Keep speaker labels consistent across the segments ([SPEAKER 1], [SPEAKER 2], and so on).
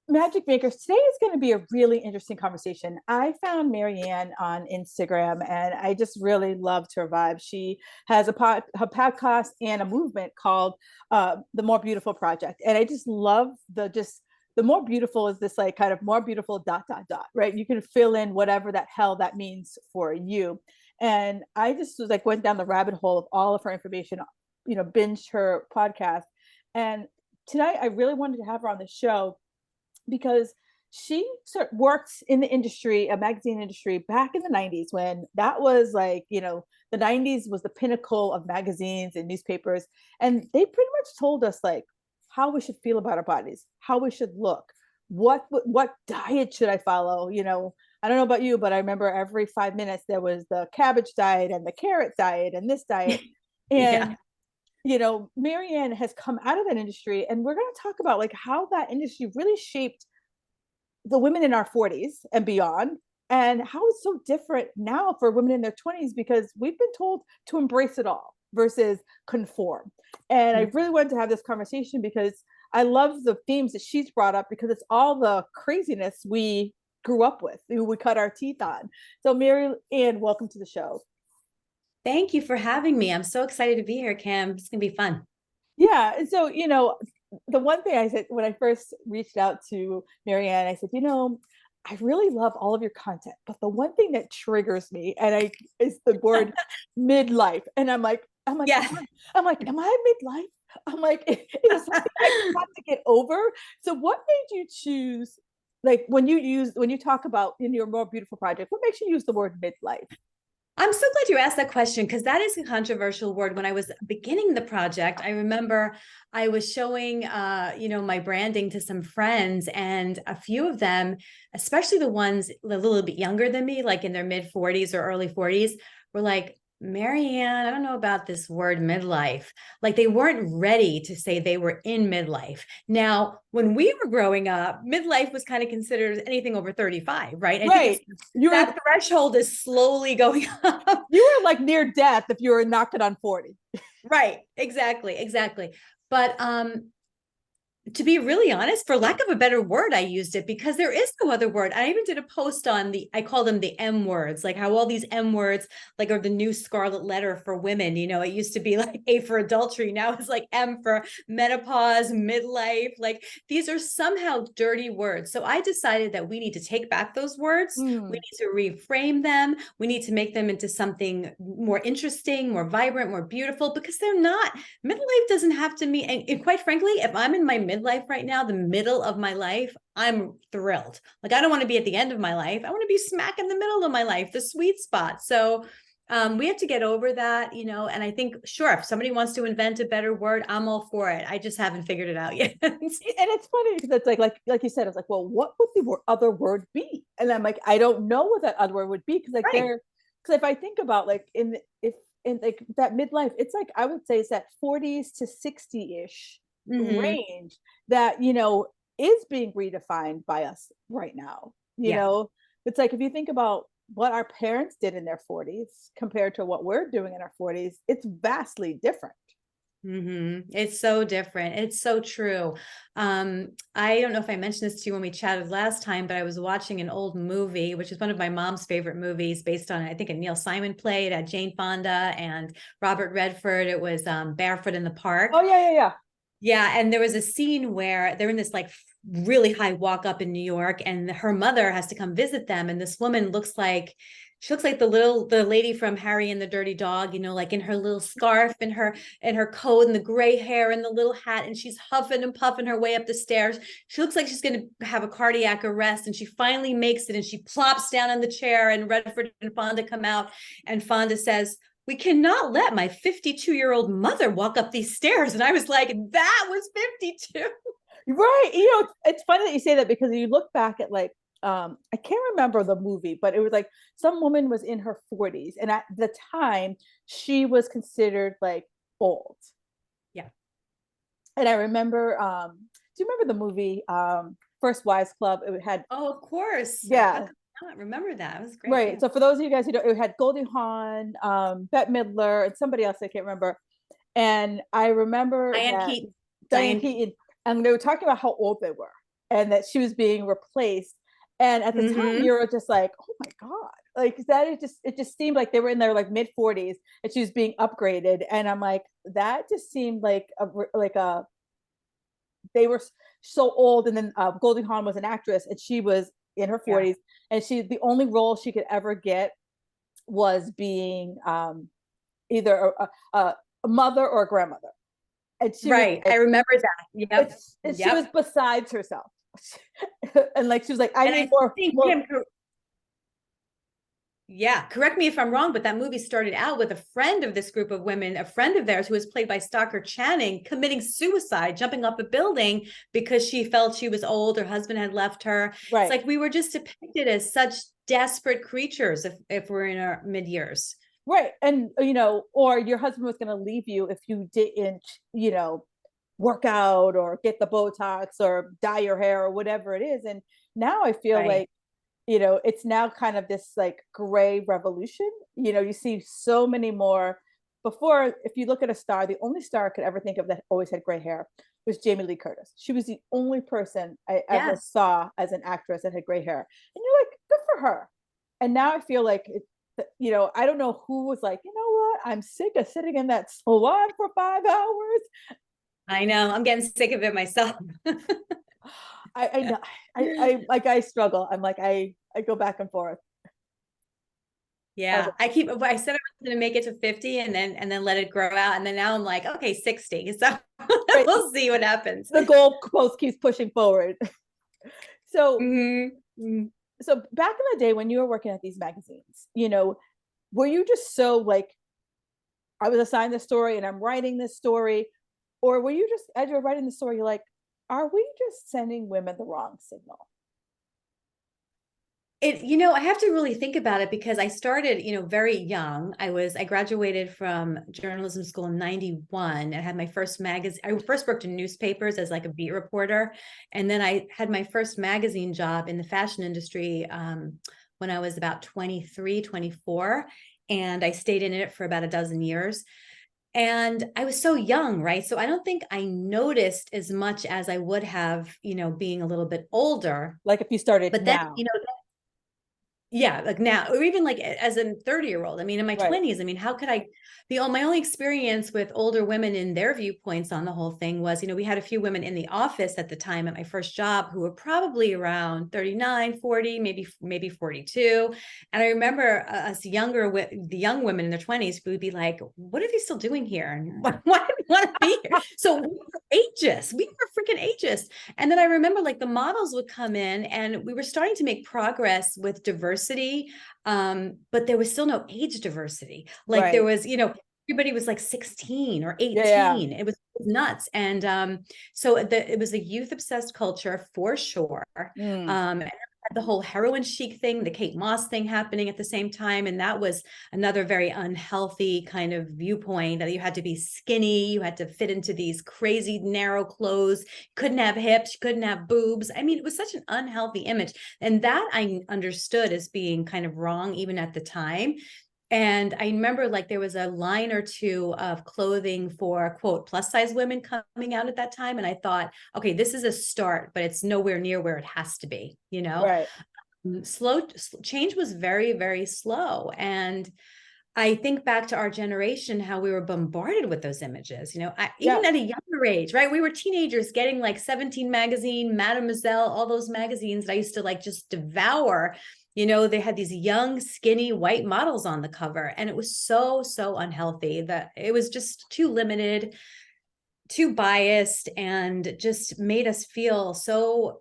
[SPEAKER 1] Magic Makers, today is going to be a really interesting conversation. I found Maryann on Instagram and I just really loved her vibe. She has her podcast and a movement called the More Beautiful Project. And I just love the more beautiful is this like kind of more beautiful dot, dot, dot, right? You can fill in whatever that hell that means for you. And I just was like, went down the rabbit hole of all of her information, binged her podcast. And tonight I really wanted to have her on the show because she worked in the industry, a magazine industry back in the 90s when that was like, the 90s was the pinnacle of magazines and newspapers. And they pretty much told us like how we should feel about our bodies, how we should look, what diet should I follow? I don't know about you, but I remember every 5 minutes there was the cabbage diet and the carrot diet and this diet. And Maryann has come out of that industry, and we're going to talk about like how that industry really shaped the women in our 40s and beyond, and how it's so different now for women in their 20s because we've been told to embrace it all versus conform. And I really wanted to have this conversation because I love the themes that she's brought up because it's all the craziness we grew up with, we cut our teeth on. So Maryann, welcome to the show.
[SPEAKER 2] Thank you for having me. I'm so excited to be here, Kim. It's going to be fun.
[SPEAKER 1] Yeah. And so, the one thing I said when I first reached out to Maryann, I said, I really love all of your content, but the one thing that triggers me is the word midlife. And I'm like,
[SPEAKER 2] yeah.
[SPEAKER 1] am I midlife? I'm like, is it something I have to get over? So what made you choose, like when you talk about in your More Beautiful Project, what makes you use the word midlife?
[SPEAKER 2] I'm so glad you asked that question because that is a controversial word. When I was beginning the project, I remember I was showing, my branding to some friends, and a few of them, especially the ones a little bit younger than me, like in their mid 40s or early 40s, were like, Maryann, I don't know about this word midlife. Like they weren't ready to say they were in midlife. Now, when we were growing up, midlife was kind of considered anything over 35, right? I
[SPEAKER 1] right.
[SPEAKER 2] think that threshold is slowly going up.
[SPEAKER 1] You were like near death if you were knocking on 40.
[SPEAKER 2] Right. Exactly. But to be really honest, for lack of a better word, I used it because there is no other word. I even did a post on I call them the M words, like how all these M words like are the new scarlet letter for women. It used to be like A for adultery. Now it's like M for menopause, midlife. Like these are somehow dirty words. So I decided that we need to take back those words. We need to reframe them. We need to make them into something more interesting, more vibrant, more beautiful, because they're not. Midlife doesn't have to mean, and quite frankly, if I'm in my midlife right now, the middle of my life, I'm thrilled. Like I don't want to be at the end of my life. I want to be smack in the middle of my life, the sweet spot. So we have to get over that, and I think, sure, if somebody wants to invent a better word, I'm all for it. I just haven't figured it out yet.
[SPEAKER 1] And it's funny because it's like you said, it's like, well, what would the other word be? And I'm like, I don't know what that other word would be because because if I think about like in like that midlife, it's like I would say it's that 40s to 60-ish range that is being redefined by us right now. It's like if you think about what our parents did in their 40s compared to what we're doing in our 40s, it's vastly different.
[SPEAKER 2] It's so different. It's so true. I don't know if I mentioned this to you when we chatted last time, but I was watching an old movie, which is one of my mom's favorite movies, based on, I think, a Neil Simon play. It had Jane Fonda and Robert Redford. It was Barefoot in the Park.
[SPEAKER 1] Oh yeah.
[SPEAKER 2] Yeah, and there was a scene where they're in this like really high walk up in New York, and her mother has to come visit them, and this woman looks like the lady from Harry and the Dirty Dog, like in her little scarf and her coat and the gray hair and the little hat, and she's huffing and puffing her way up the stairs. She looks like she's going to have a cardiac arrest, and she finally makes it, and she plops down on the chair, and Redford and Fonda come out, and Fonda says, we cannot let my 52-year-old mother walk up these stairs. And I was like, that was 52.
[SPEAKER 1] Right. It's funny that you say that because you look back at like, I can't remember the movie, but it was like some woman was in her 40s. And at the time she was considered like old.
[SPEAKER 2] Yeah.
[SPEAKER 1] And I remember, do you remember the movie, First Wives Club? It had,
[SPEAKER 2] oh, of course.
[SPEAKER 1] Yeah.
[SPEAKER 2] I remember that. It was great.
[SPEAKER 1] Right.
[SPEAKER 2] Yeah.
[SPEAKER 1] So for those of you guys who don't, it had Goldie Hawn, Bette Midler, and somebody else I can't remember. And I remember
[SPEAKER 2] Diane Keaton.
[SPEAKER 1] Diane Keaton. and they were talking about how old they were and that she was being replaced. And at the time,
[SPEAKER 2] Hmm.
[SPEAKER 1] you were just like, "Oh my god!" Like that. It just seemed like they were in their like mid 40s, and she was being upgraded. And I'm like, that just seemed like a they were so old. And then Goldie Hawn was an actress, and she was in her
[SPEAKER 2] Yeah.
[SPEAKER 1] 40s, and she the only role she could ever get was being either a mother or a grandmother, and she was
[SPEAKER 2] Right. I
[SPEAKER 1] like,
[SPEAKER 2] remember that. Yep.
[SPEAKER 1] and she was
[SPEAKER 2] Yep.
[SPEAKER 1] besides herself. And like she was like, I
[SPEAKER 2] And
[SPEAKER 1] need
[SPEAKER 2] I
[SPEAKER 1] more
[SPEAKER 2] think
[SPEAKER 1] more.
[SPEAKER 2] Kim, yeah, correct me if I'm wrong, but that movie started out with a friend of this group of women, a friend of theirs who was played by Stockard Channing, committing suicide, jumping off a building because she felt she was old, her husband had left her. It's
[SPEAKER 1] Right,
[SPEAKER 2] like we were just depicted as such desperate creatures if we're in our mid years.
[SPEAKER 1] right. And or your husband was going to leave you if you didn't, you know work out or get the Botox or dye your hair or whatever it is. And now I feel
[SPEAKER 2] Right.
[SPEAKER 1] like, it's now kind of this like gray revolution. You see so many more. Before, if you look at a star, the only star I could ever think of that always had gray hair was Jamie Lee Curtis. She was the only person I ever
[SPEAKER 2] Yes.
[SPEAKER 1] saw as an actress that had gray hair. And you're like, good for her. And now I feel like I don't know who was like, you know what? I'm sick of sitting in that salon for 5 hours.
[SPEAKER 2] I know. I'm getting sick of it myself.
[SPEAKER 1] I know. I struggle. I'm like, I go back and forth.
[SPEAKER 2] Yeah, I said I was going to make it to 50 and then let it grow out. And then now I'm like, okay, 60. So
[SPEAKER 1] Right.
[SPEAKER 2] we'll see what happens.
[SPEAKER 1] The goalpost keeps pushing forward. So,
[SPEAKER 2] Hmm.
[SPEAKER 1] so back in the day when you were working at these magazines, were you just so like, I was assigned this story and I'm writing this story, or were you just as you're writing the story, you're like, are we just sending women the wrong signal?
[SPEAKER 2] I have to really think about it because I started, very young. I graduated from journalism school in 91 and had my first magazine. I first worked in newspapers as like a beat reporter. And then I had my first magazine job in the fashion industry when I was about 23, 24. And I stayed in it for about a dozen years. And I was so young, right? So I don't think I noticed as much as I would have, being a little bit older.
[SPEAKER 1] Like if you started
[SPEAKER 2] But then,
[SPEAKER 1] now,
[SPEAKER 2] yeah, like now, or even like as a 30-year-old. I mean, in my
[SPEAKER 1] right?
[SPEAKER 2] 20s, I mean, how could I my only experience with older women and their viewpoints on the whole thing was, we had a few women in the office at the time at my first job who were probably around 39, 40, maybe 42. And I remember us the young women in their 20s, we would be like, what are they still doing here? And why do we want to be here? So we were ageist. We were freaking ageist. And then I remember like the models would come in and we were starting to make progress with diversity. But there was still no age diversity. Like there
[SPEAKER 1] Right.
[SPEAKER 2] was, everybody was like 16 or
[SPEAKER 1] Yeah, yeah.
[SPEAKER 2] 18. It was nuts. And so it was a youth obsessed culture for sure.
[SPEAKER 1] Mm,
[SPEAKER 2] And the whole heroin chic thing, the Kate Moss thing happening at the same time. And that was another very unhealthy kind of viewpoint that you had to be skinny, you had to fit into these crazy narrow clothes, couldn't have hips, couldn't have boobs. I mean, it was such an unhealthy image. And that I understood as being kind of wrong even at the time. And I remember like there was a line or two of clothing for quote plus size women coming out at that time. And I thought, okay, this is a start, but it's nowhere near where it has to be,
[SPEAKER 1] right.
[SPEAKER 2] Slow change was very, very slow. And I think back to our generation, how we were bombarded with those images, even
[SPEAKER 1] Yeah.
[SPEAKER 2] at a younger age, right? We were teenagers getting like 17 magazine, Mademoiselle, all those magazines that I used to like just devour. They had these young, skinny white models on the cover, and it was so, so unhealthy that it was just too limited, too biased, and just made us feel so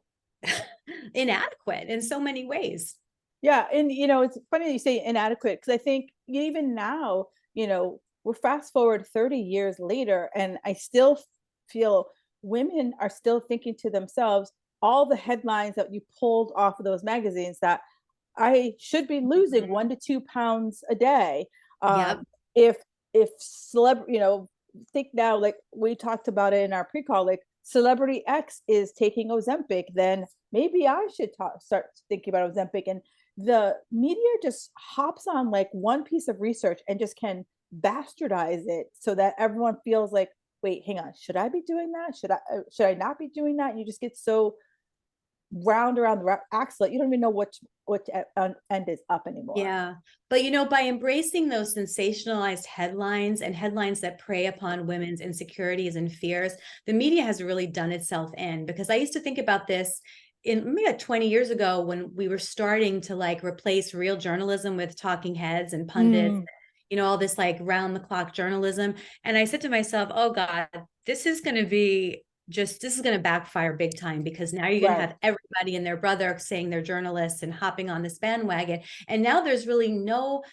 [SPEAKER 2] inadequate in so many ways.
[SPEAKER 1] Yeah, and it's funny that you say inadequate, because I think even now, we're fast forward 30 years later, and I still feel women are still thinking to themselves, all the headlines that you pulled off of those magazines, that I should be losing
[SPEAKER 2] Mhm.
[SPEAKER 1] 1 to 2 pounds a day.
[SPEAKER 2] Yep.
[SPEAKER 1] If think now, like we talked about it in our pre-call, like celebrity X is taking Ozempic, then maybe I should start thinking about Ozempic. And the media just hops on like one piece of research and just can bastardize it so that everyone feels like wait, hang on, should I be doing that? Should I not be doing that? And you just get so round around the axle, you don't even know what end is up anymore.
[SPEAKER 2] Yeah. But, by embracing those sensationalized headlines and headlines that prey upon women's insecurities and fears, the media has really done itself in. Because I used to think about this in maybe like 20 years ago when we were starting to like replace real journalism with talking heads and pundits,
[SPEAKER 1] Mm,
[SPEAKER 2] all this like round the clock journalism. And I said to myself, oh God, this is going to be this is going to backfire big time, because now you're going to
[SPEAKER 1] right.
[SPEAKER 2] have everybody and their brother saying they're journalists and hopping on this bandwagon. And now there's no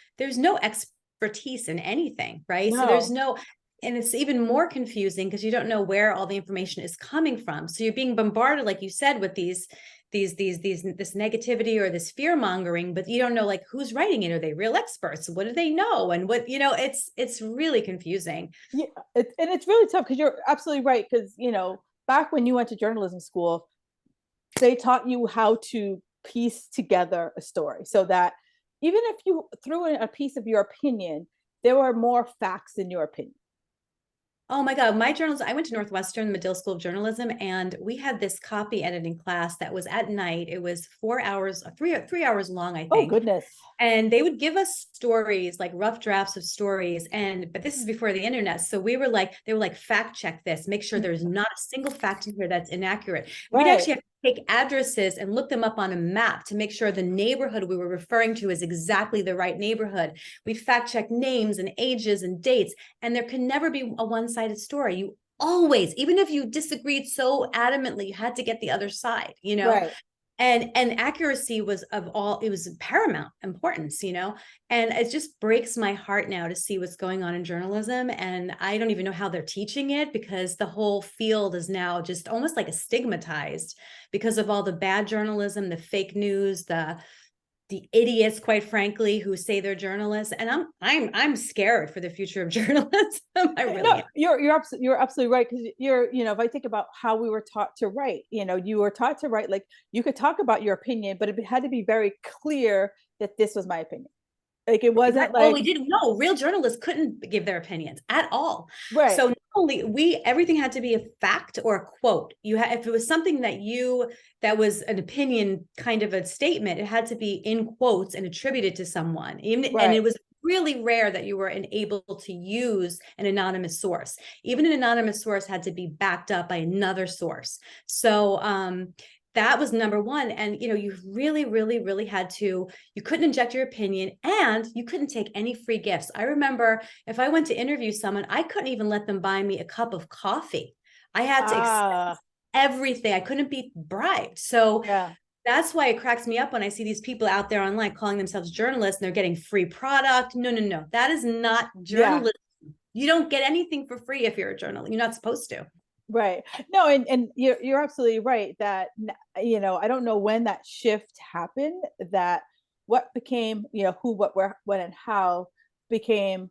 [SPEAKER 2] expertise in anything, right? So
[SPEAKER 1] No.
[SPEAKER 2] and it's even more confusing because you don't know where all the information is coming from. So you're being bombarded, like you said, with this negativity or this fear mongering, but you don't know like who's writing it. Are they real experts? What do they know? And it's really confusing.
[SPEAKER 1] Yeah, and it's really tough because you're absolutely right. Because back when you went to journalism school, they taught you how to piece together a story, so that even if you threw in a piece of your opinion, there were more facts in your opinion.
[SPEAKER 2] Oh my God, my journalism, I went to Northwestern Medill School of Journalism, and we had this copy editing class that was at night. It was 4 hours, 3 hours long, I
[SPEAKER 1] Oh
[SPEAKER 2] think.
[SPEAKER 1] goodness.
[SPEAKER 2] And they would give us stories, like rough drafts of stories. But this is before the internet. So they were like, fact check this, make sure there's not a single fact in here that's inaccurate. We'd
[SPEAKER 1] Right.
[SPEAKER 2] actually have to take addresses and look them up on a map to make sure the neighborhood we were referring to is exactly the right neighborhood. We'd fact check names and ages and dates. And there can never be a one-sided story. You always, even if you disagreed so adamantly, you had to get the other side,
[SPEAKER 1] Right.
[SPEAKER 2] and accuracy was it was paramount importance, and it just breaks my heart now to see what's going on in journalism. And I don't even know how they're teaching it, because the whole field is now just almost like a stigmatized because of all the bad journalism, the fake news, the idiots, quite frankly, who say they're journalists. And I'm scared for the future of journalism. I really
[SPEAKER 1] No,
[SPEAKER 2] am.
[SPEAKER 1] you're absolutely right, because if I think about how we were taught to write, you were taught to write like you could talk about your opinion, but it had to be very clear that this was my opinion. Like it
[SPEAKER 2] Right.
[SPEAKER 1] wasn't
[SPEAKER 2] Well,
[SPEAKER 1] like
[SPEAKER 2] we didn't know real journalists couldn't give their opinions at all.
[SPEAKER 1] right,
[SPEAKER 2] So not only everything had to be a fact or a quote. If it was something that was an opinion, kind of a statement, it had to be in quotes and attributed to someone. And
[SPEAKER 1] right,
[SPEAKER 2] it was really rare that you were able to use an anonymous source. Even an anonymous source had to be backed up by another source. So that was number one. And you really, really, really had to, you couldn't inject your opinion, and you couldn't take any free gifts. I remember if I went to interview someone, I couldn't even let them buy me a cup of coffee. I had to accept
[SPEAKER 1] ah,
[SPEAKER 2] everything. I couldn't be bribed. So
[SPEAKER 1] yeah,
[SPEAKER 2] that's why it cracks me up when I see these people out there online calling themselves journalists and they're getting free product. No, no, no. That is not
[SPEAKER 1] yeah,
[SPEAKER 2] journalism. You don't get anything for free if you're a journalist. You're not supposed to.
[SPEAKER 1] right. No, and you're absolutely right that I don't know when that shift happened, that what became who, what, where, when, and how became,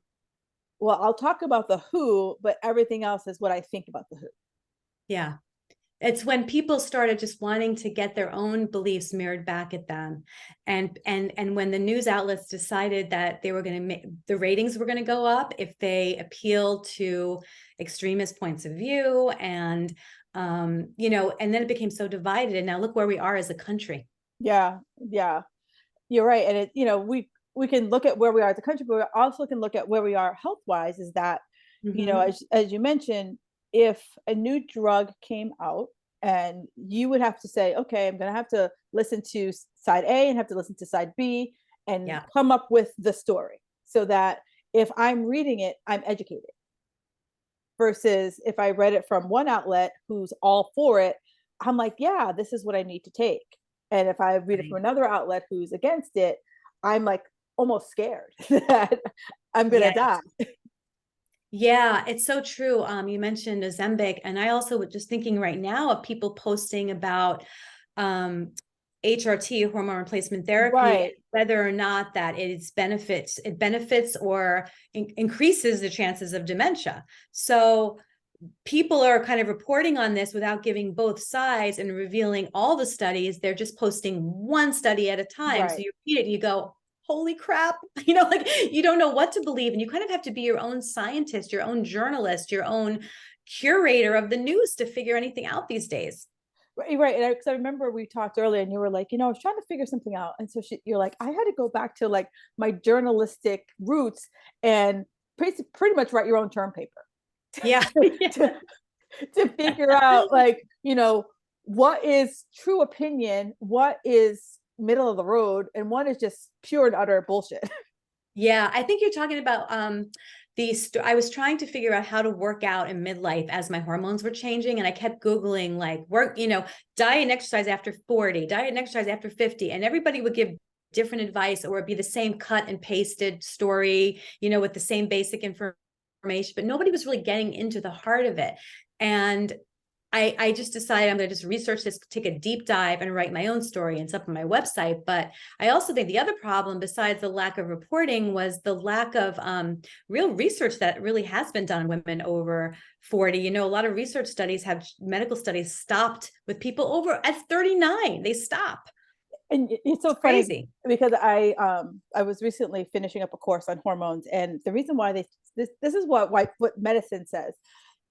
[SPEAKER 1] well, I'll talk about the who, but everything else is what I think about the who.
[SPEAKER 2] Yeah. It's when people started just wanting to get their own beliefs mirrored back at them. And when the news outlets decided that they were going to make the ratings were going to go up if they appealed to extremist points of view, and and then it became so divided. And now look where we are as a country.
[SPEAKER 1] Yeah, yeah, you're right. And we can look at where we are as a country, but we also can look at where we are health wise. Is that
[SPEAKER 2] Mm-hmm.
[SPEAKER 1] as you mentioned, if a new drug came out, and you would have to say, okay, I'm going to have to listen to side A and have to listen to side B and
[SPEAKER 2] Yeah.
[SPEAKER 1] come up with the story, so that if I'm reading it, I'm educated. Versus if I read it from one outlet who's all for it, I'm like, yeah, this is what I need to take. And if I read it from
[SPEAKER 2] Right.
[SPEAKER 1] another outlet who's against it, I'm like almost scared that I'm gonna
[SPEAKER 2] Yeah.
[SPEAKER 1] die.
[SPEAKER 2] Yeah, it's so true. You mentioned Ozempic, and I also was just thinking right now of people posting about HRT, hormone replacement therapy,
[SPEAKER 1] Right.
[SPEAKER 2] whether or not that it benefits or increases the chances of dementia. So people are kind of reporting on this without giving both sides and revealing all the studies. They're just posting one study at a time. So
[SPEAKER 1] Right.
[SPEAKER 2] you read it and you go, holy crap, like you don't know what to believe. And you kind of have to be your own scientist, your own journalist, your own curator of the news to figure anything out these days.
[SPEAKER 1] Right. And I remember we talked earlier and you were like, I was trying to figure something out. And so you're like, I had to go back to like my journalistic roots and pretty much write your own term paper
[SPEAKER 2] Yeah.
[SPEAKER 1] to, to figure out like, what is true opinion, what is middle of the road, and what is just pure and utter bullshit.
[SPEAKER 2] Yeah, I think you're talking about I was trying to figure out how to work out in midlife as my hormones were changing. And I kept Googling like diet and exercise after 40, diet and exercise after 50. And everybody would give different advice, or it'd be the same cut and pasted story, with the same basic information, but nobody was really getting into the heart of it. And I just decided I'm going to just research this, take a deep dive and write my own story, and it's up on my website. But I also think the other problem, besides the lack of reporting, was the lack of real research that really has been done on women over 40. A lot of research studies medical studies stopped with people over at 39. They stop.
[SPEAKER 1] And it's so funny
[SPEAKER 2] Crazy.
[SPEAKER 1] because I was recently finishing up a course on hormones, and the reason why this is what medicine says.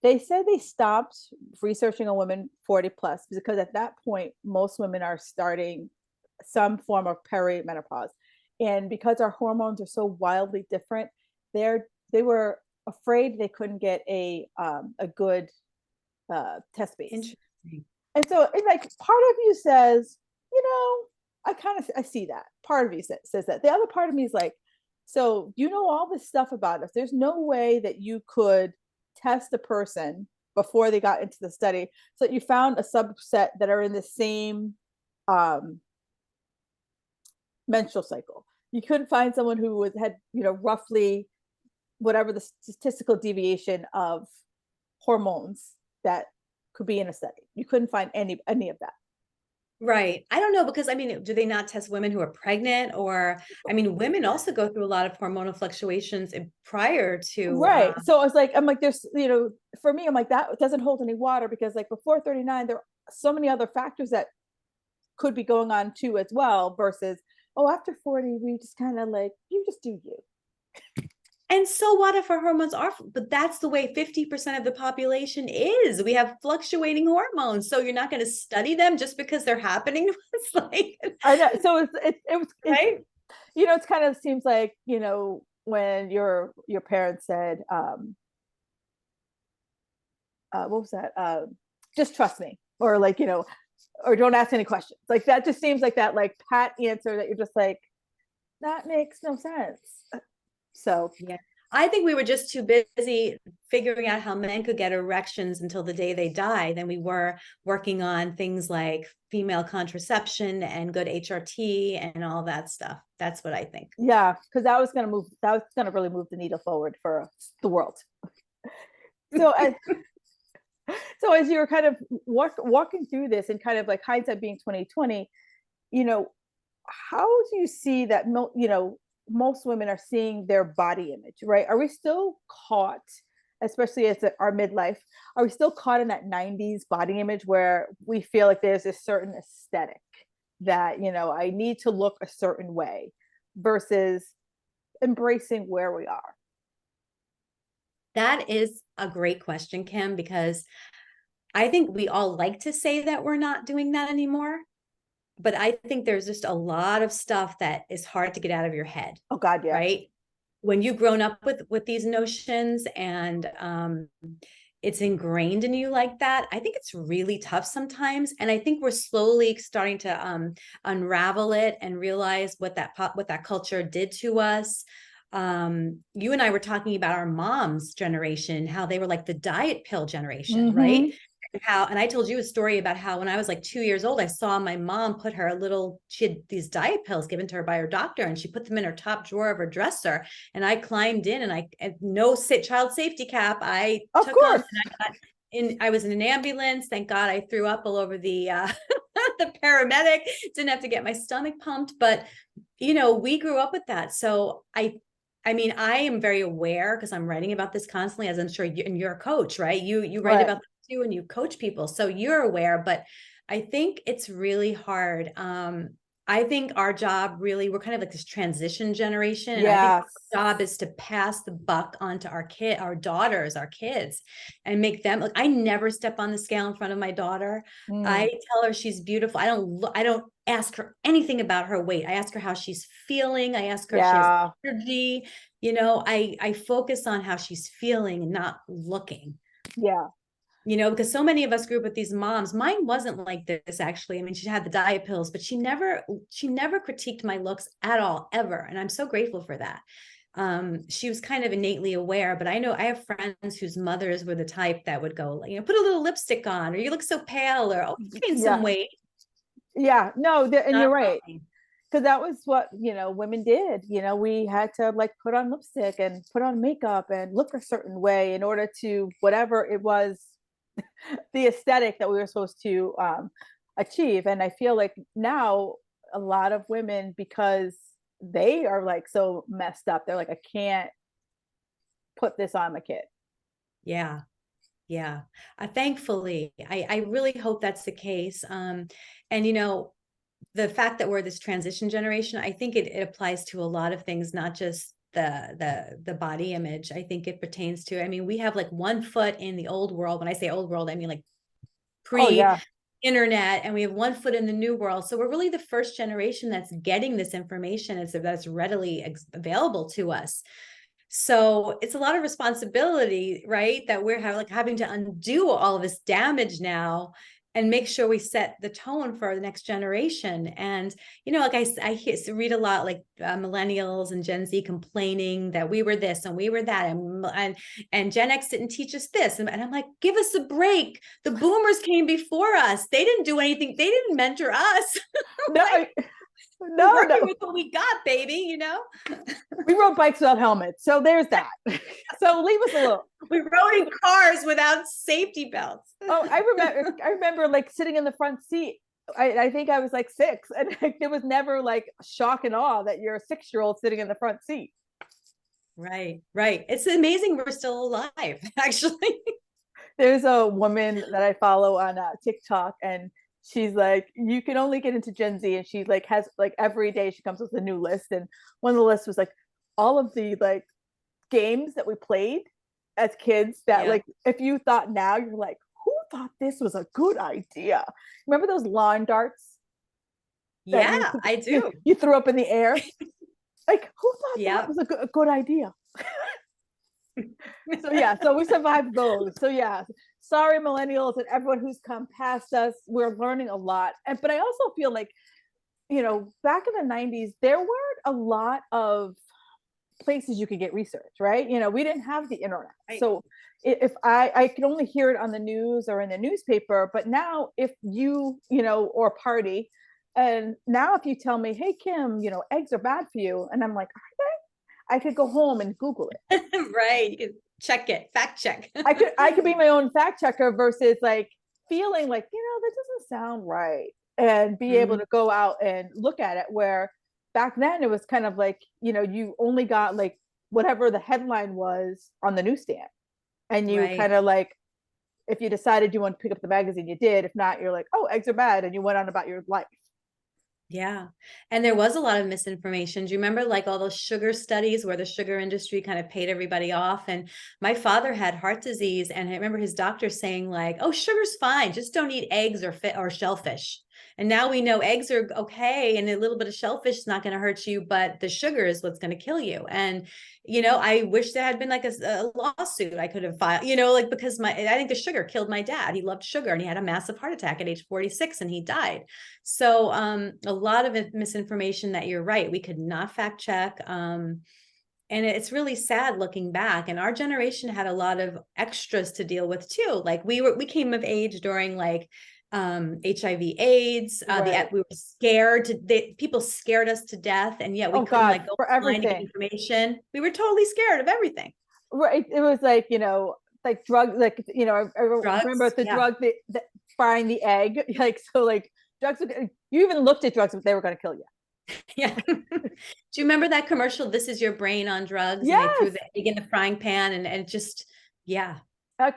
[SPEAKER 1] They said they stopped researching on women 40 plus because at that point, most women are starting some form of perimenopause. And because our hormones are so wildly different, they were afraid they couldn't get a good test base.
[SPEAKER 2] Interesting.
[SPEAKER 1] And so it's like part of you says, I see that. Part of you says that. The other part of me is like, so all this stuff about us. There's no way that you could test a person before they got into the study so that you found a subset that are in the same menstrual cycle. You couldn't find someone who had roughly whatever the statistical deviation of hormones that could be in a study. You couldn't find any of that.
[SPEAKER 2] Right. I don't know, because do they not test women who are pregnant? Or, women also go through a lot of hormonal fluctuations prior to.
[SPEAKER 1] Right. So I was like, I'm like, there's, for me, I'm like, that doesn't hold any water because like before 39, there are so many other factors that could be going on too as well versus, after 40, we just kind of like, you just do you.
[SPEAKER 2] And so what if our hormones are, but that's the way 50% of the population is. We have fluctuating hormones. So you're not going to study them just because they're happening. It's like,
[SPEAKER 1] I know. So it was,
[SPEAKER 2] right.
[SPEAKER 1] It's kind of seems like, when your parents said, what was that? Just trust me, or like, or don't ask any questions. Like that just seems like that like pat answer that you're just like, that makes no sense. So
[SPEAKER 2] yeah, I think we were just too busy figuring out how men could get erections until the day they die than we were working on things like female contraception and good HRT and all that stuff. That's what I think.
[SPEAKER 1] Yeah, because that was going to really move the needle forward for the world. So so as you were kind of walking through this and kind of like hindsight being 2020, how do you see that most women are seeing their body image, right? Are we still caught, especially as our midlife, are we still caught in that 90s body image where we feel like there's a certain aesthetic that, I need to look a certain way versus embracing where we are?
[SPEAKER 2] That is a great question, Kim, because I think we all like to say that we're not doing that anymore. But I think there's just a lot of stuff that is hard to get out of your head.
[SPEAKER 1] Oh God, yeah.
[SPEAKER 2] Right. When you've grown up with these notions and it's ingrained in you like that, I think it's really tough sometimes. And I think we're slowly starting to unravel it and realize what that culture did to us. You and I were talking about our mom's generation, how they were like the diet pill generation, right? And I told you a story about how when I was like 2 years old, I saw my mom put she had these diet pills given to her by her doctor, and she put them in her top drawer of her dresser. And I climbed in and no child safety cap. I took them and I was in an ambulance. Thank God I threw up all over the the paramedic, didn't have to get my stomach pumped. But, we grew up with that. So I am very aware because I'm writing about this constantly, as I'm sure you're a coach, right? You write about this too, and you coach people. So you're aware, but I think it's really hard. I think our job really, we're kind of like this transition generation. And I think
[SPEAKER 1] Yes.
[SPEAKER 2] our job is to pass the buck onto our daughters, our kids, and make them like, I never step on the scale in front of my daughter. I
[SPEAKER 1] Mm,
[SPEAKER 2] tell her she's beautiful. I don't ask her anything about her weight. I ask her how she's feeling. I ask her if she has
[SPEAKER 1] yeah.
[SPEAKER 2] energy. I focus on how she's feeling and not looking.
[SPEAKER 1] Yeah.
[SPEAKER 2] Because so many of us grew up with these moms. Mine wasn't like this, actually. I mean, she had the diet pills, but she never critiqued my looks at all, ever. And I'm so grateful for that. She was kind of innately aware, but I know I have friends whose mothers were the type that would go, put a little lipstick on, or you look so pale, or, oh, you gained some
[SPEAKER 1] Yeah.
[SPEAKER 2] weight.
[SPEAKER 1] Yeah. No, and
[SPEAKER 2] Not
[SPEAKER 1] you're right.
[SPEAKER 2] wrong.
[SPEAKER 1] Because that was what, women did. We had to like put on lipstick and put on makeup and look a certain way in order to whatever it was, the aesthetic that we were supposed to achieve. And I feel like now a lot of women, because they are like so messed up, they're like, I can't put this on my kid.
[SPEAKER 2] Yeah. Yeah. Thankfully, I really hope that's the case. And the fact that we're this transition generation, I think it applies to a lot of things, not just the body image. I think it pertains to, I mean, we have like one foot in the old world. When I say old world, I mean like
[SPEAKER 1] Oh
[SPEAKER 2] pre
[SPEAKER 1] yeah.
[SPEAKER 2] internet, and we have one foot in the new world. So we're really the first generation that's getting this information that's readily available to us. So it's a lot of responsibility, right? That we're having to undo all of this damage now and make sure we set the tone for the next generation. And, like read a lot like millennials and Gen Z complaining that we were this and we were that. And Gen X didn't teach us this. And I'm like, give us a break. The boomers came before us. They didn't do anything. They didn't mentor us.
[SPEAKER 1] No,
[SPEAKER 2] Like, we're
[SPEAKER 1] no,
[SPEAKER 2] working
[SPEAKER 1] no.
[SPEAKER 2] with what we got, baby,
[SPEAKER 1] We rode bikes without helmets. So there's that. So leave us alone.
[SPEAKER 2] We rode in cars without safety belts.
[SPEAKER 1] Oh, I remember like sitting in the front seat. I think I was like 6, and like, there was never like shock and awe that you're a 6-year-old sitting in the front seat.
[SPEAKER 2] Right, right. It's amazing we're still alive, actually.
[SPEAKER 1] There's a woman that I follow on TikTok, and she's like, you can only get into Gen Z, and she like has like every day she comes with a new list, and one of the lists was like all of the like games that we played as kids that
[SPEAKER 2] Yeah.
[SPEAKER 1] like if you thought now you're like, who thought this was a good idea? Remember those lawn darts that
[SPEAKER 2] Yeah, I
[SPEAKER 1] you,
[SPEAKER 2] do.
[SPEAKER 1] you threw up in the air? Like, who thought that
[SPEAKER 2] Yeah.
[SPEAKER 1] was a good idea? So yeah, so we survived those. So yeah, sorry millennials and everyone who's come past us. We're learning a lot. But I also feel like, back in the 90s, there weren't a lot of places you could get research, right? We didn't have the internet.
[SPEAKER 2] Right.
[SPEAKER 1] So if I could only hear it on the news or in the newspaper, but now if or party, and now if you tell me, hey Kim, eggs are bad for you, and I'm like, are they? I could go home and Google it.
[SPEAKER 2] Right. You can check it, fact check.
[SPEAKER 1] I could be my own fact checker versus like feeling like, that doesn't sound right, and be able
[SPEAKER 2] Mhm.
[SPEAKER 1] to go out and look at it, where back then it was kind of like, you only got like whatever the headline was on the newsstand, and you
[SPEAKER 2] Right.
[SPEAKER 1] kind of like, if you decided you want to pick up the magazine, you did. If not, you're like, oh, eggs are bad, and you went on about your life.
[SPEAKER 2] Yeah. And there was a lot of misinformation. Do you remember like all those sugar studies where the sugar industry kind of paid everybody off? And my father had heart disease, and I remember his doctor saying like, "Oh, sugar's fine. Just don't eat eggs or shellfish." And now we know eggs are okay, and a little bit of shellfish is not going to hurt you, but the sugar is what's going to kill you. And I wish there had been like a lawsuit I could have filed, like because I think the sugar killed my dad. He loved sugar, and he had a massive heart attack at age 46, and he died. So a lot of misinformation that you're right. We could not fact check. And it's really sad looking back. And our generation had a lot of extras to deal with too. Like we came of age during like HIV AIDS.
[SPEAKER 1] Right.
[SPEAKER 2] We were scared people scared us to death, and yet we
[SPEAKER 1] Oh
[SPEAKER 2] couldn't
[SPEAKER 1] God,
[SPEAKER 2] like go
[SPEAKER 1] for
[SPEAKER 2] online to get
[SPEAKER 1] everything.
[SPEAKER 2] information. We were totally scared of everything.
[SPEAKER 1] Right. It was like, like drug, like, I remember
[SPEAKER 2] Drugs,
[SPEAKER 1] the
[SPEAKER 2] yeah.
[SPEAKER 1] drug, the frying the egg. Like, so like drugs, you even looked at drugs, but they were going to kill you.
[SPEAKER 2] Yeah. Do you remember that commercial? This is your brain on drugs, and they threw
[SPEAKER 1] Yes.
[SPEAKER 2] the egg in the frying pan, and just, yeah.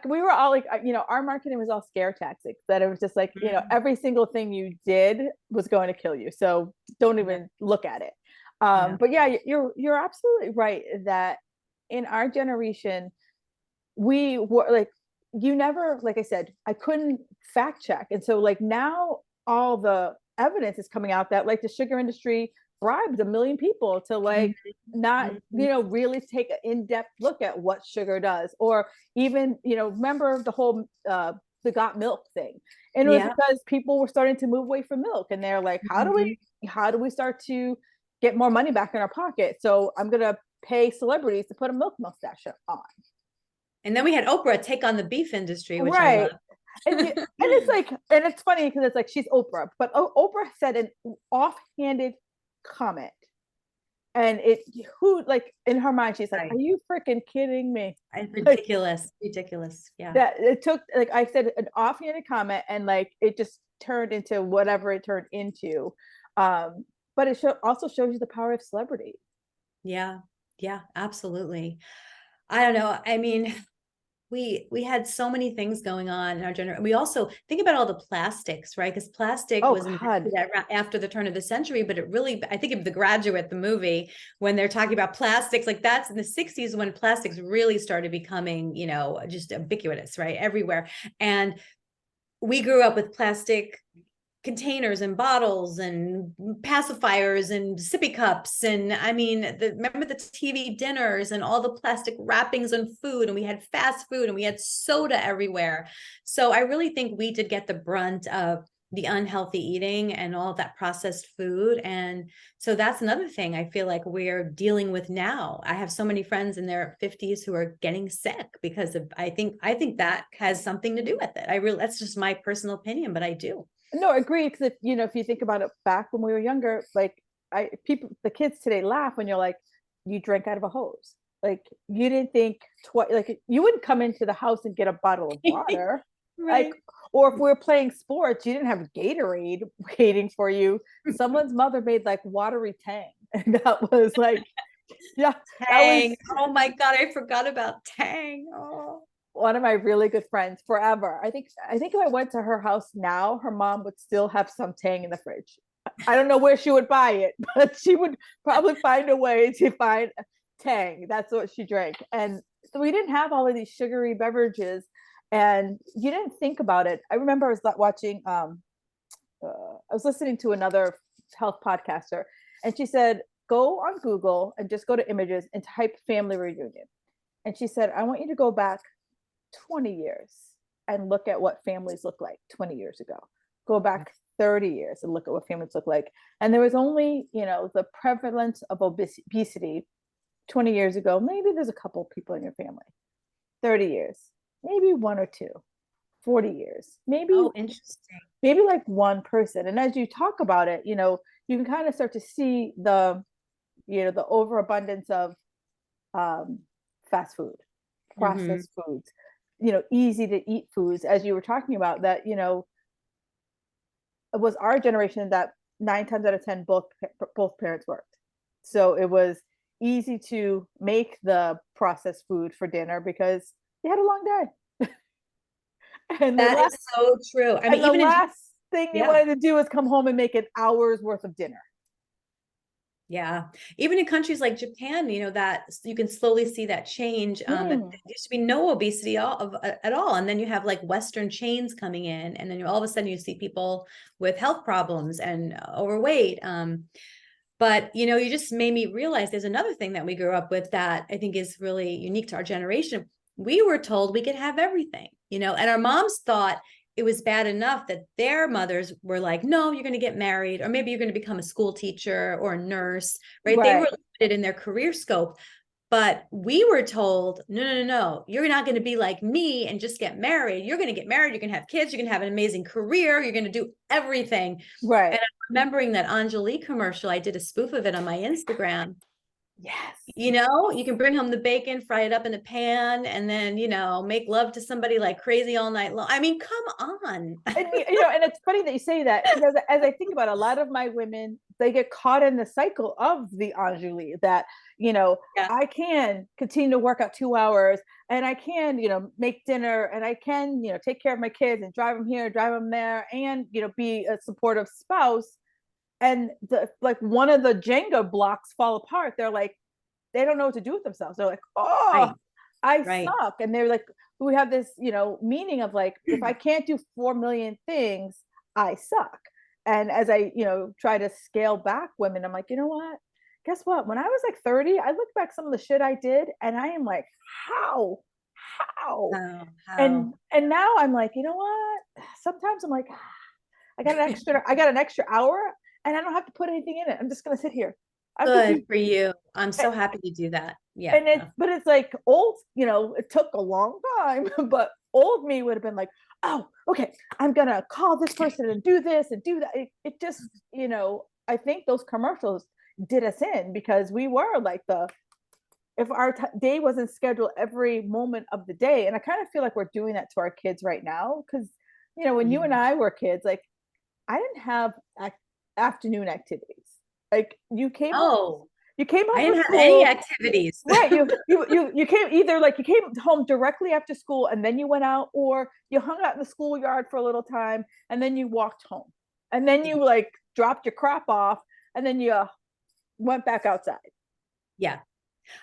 [SPEAKER 1] we were all like, our marketing was all scare tactics. That it was just like, every single thing you did was going to kill you. So don't
[SPEAKER 2] Yeah.
[SPEAKER 1] even look at it.
[SPEAKER 2] Yeah.
[SPEAKER 1] But yeah, you're absolutely right that in our generation, we were like, you never, like I said, I couldn't fact check. And so like now all the evidence is coming out that like the sugar industry bribed a million people to like not, really take an in-depth look at what sugar does, or even, remember the whole the got milk thing. And it was
[SPEAKER 2] Yeah.
[SPEAKER 1] because people were starting to move away from milk, and they're like, how do we start to get more money back in our pocket? So I'm gonna pay celebrities to put a milk mustache on.
[SPEAKER 2] And then we had Oprah take on the beef industry, which I
[SPEAKER 1] Right.
[SPEAKER 2] love.
[SPEAKER 1] And it's like, and it's funny because it's like she's Oprah, but Oprah said an offhanded comment, and it who like in her mind she's like,
[SPEAKER 2] Right.
[SPEAKER 1] "Are you freaking kidding me?" Like
[SPEAKER 2] Ridiculous. Ridiculous. Yeah.
[SPEAKER 1] that it took, like I said, an offhanded comment, and like it just turned into whatever it turned into. But it also shows you the power of celebrity.
[SPEAKER 2] Yeah. Yeah, absolutely. I don't know. I mean, we had so many things going on in our generation. We also think about all the plastics, right? Because plastic
[SPEAKER 1] Oh
[SPEAKER 2] was
[SPEAKER 1] God.
[SPEAKER 2] invented after the turn of the century, but it really, I think of The Graduate, the movie, when they're talking about plastics, like that's in the 60s when plastics really started becoming, just ubiquitous, right? Everywhere. And we grew up with plastic containers and bottles and pacifiers and sippy cups. And I mean, remember the TV dinners and all the plastic wrappings on food, and we had fast food and we had soda everywhere. So I really think we did get the brunt of the unhealthy eating and all of that processed food. And so that's another thing I feel like we're dealing with now. I have so many friends in their 50s who are getting sick because of, I think that has something to do with it. That's just my personal opinion, but I do.
[SPEAKER 1] No, agree. Because if you think about it, back when we were younger, like the kids today laugh when you're like, you drank out of a hose. Like you didn't think twice. Like you wouldn't come into the house and get a bottle of water.
[SPEAKER 2] Right.
[SPEAKER 1] Like, or if we were playing sports, you didn't have Gatorade waiting for you. Someone's mother made like watery Tang, and that was like, yeah, that was
[SPEAKER 2] Tang. Oh my God, I forgot about Tang. Oh.
[SPEAKER 1] one of my really good friends forever. I think if I went to her house now, her mom would still have some Tang in the fridge. I don't know where she would buy it, but she would probably find a way to find Tang. That's what she drank. And so we didn't have all of these sugary beverages, and you didn't think about it. I remember I was watching I was listening to another health podcaster, and she said, go on Google and just go to images and type family reunion. And she said, I want you to go back 20 years and look at what families look like 20 years ago. Go back 30 years and look at what families look like. And there was only, the prevalence of obesity 20 years ago. Maybe there's a couple people in your family. 30 years, maybe one or two. 40 years, maybe
[SPEAKER 2] Oh, interesting.
[SPEAKER 1] like one person. And as you talk about it, you can kind of start to see the overabundance of fast food, processed foods, easy to eat foods, as you were talking about, that, it was our generation that 9 times out of 10, both parents worked. So it was easy to make the processed food for dinner because you had a long day. And
[SPEAKER 2] That is so true. I mean,
[SPEAKER 1] the
[SPEAKER 2] even
[SPEAKER 1] last thing you
[SPEAKER 2] yeah.
[SPEAKER 1] wanted to do is come home and make an hour's worth of dinner.
[SPEAKER 2] Yeah. Even in countries like Japan, that you can slowly see that change. There used to be no obesity at all. And then you have like Western chains coming in, and then all of a sudden you see people with health problems and overweight. But, you just made me realize there's another thing that we grew up with that I think is really unique to our generation. We were told we could have everything, and our moms thought it was bad enough that their mothers were like, no, you're going to get married, or maybe you're going to become a school teacher or a nurse, right? They were limited in their career scope. But we were told, no, you're not going to be like me and just get married. You're going to get married. You're going to have kids. You're going to have an amazing career. You're going to do everything.
[SPEAKER 1] Right.
[SPEAKER 2] And I'm remembering that Angelique commercial. I did a spoof of it on my Instagram.
[SPEAKER 1] Yes.
[SPEAKER 2] You know, you can bring home the bacon, fry it up in the pan, and then, you know, make love to somebody like crazy all night long. I mean, come on.
[SPEAKER 1] And and it's funny that you say that, because as I think about it, a lot of my women, they get caught in the cycle of the Anjuli, that
[SPEAKER 2] Yeah.
[SPEAKER 1] I can continue to work out 2 hours, and I can make dinner, and I can take care of my kids and drive them here, drive them there, and be a supportive spouse. And one of the Jenga blocks fall apart. They're like, they don't know what to do with themselves. They're like, oh,
[SPEAKER 2] Right.
[SPEAKER 1] I
[SPEAKER 2] Right.
[SPEAKER 1] suck. And they're like, we have this, meaning of like, if I can't do 4 million things, I suck. And as I, try to scale back women, I'm like, you know what? Guess what? When I was like 30, I look back some of the shit I did, and I am like, how? How?
[SPEAKER 2] How?
[SPEAKER 1] And now I'm like, you know what? Sometimes I'm like, I got an extra hour, and I don't have to put anything in it. I'm just gonna sit here. I'm just
[SPEAKER 2] Good for you. I'm so happy to do that. Yeah.
[SPEAKER 1] and it's like old, it took a long time, but old me would have been like, oh, okay, I'm gonna call this person and do this and do that. It just, I think those commercials did us in, because we were like if our day wasn't scheduled every moment of the day. And I kind of feel like we're doing that to our kids right now, because when you and
[SPEAKER 2] Yeah.
[SPEAKER 1] I were kids, like, I didn't have afternoon activities. Like,
[SPEAKER 2] Oh,
[SPEAKER 1] you came
[SPEAKER 2] I
[SPEAKER 1] home
[SPEAKER 2] didn't
[SPEAKER 1] from
[SPEAKER 2] have any
[SPEAKER 1] school.
[SPEAKER 2] activities.
[SPEAKER 1] Right. You came either like you came home directly after school and then you went out, or you hung out in the schoolyard for a little time and then you walked home. And then you like dropped your crap off, and then you went back outside.
[SPEAKER 2] Yeah.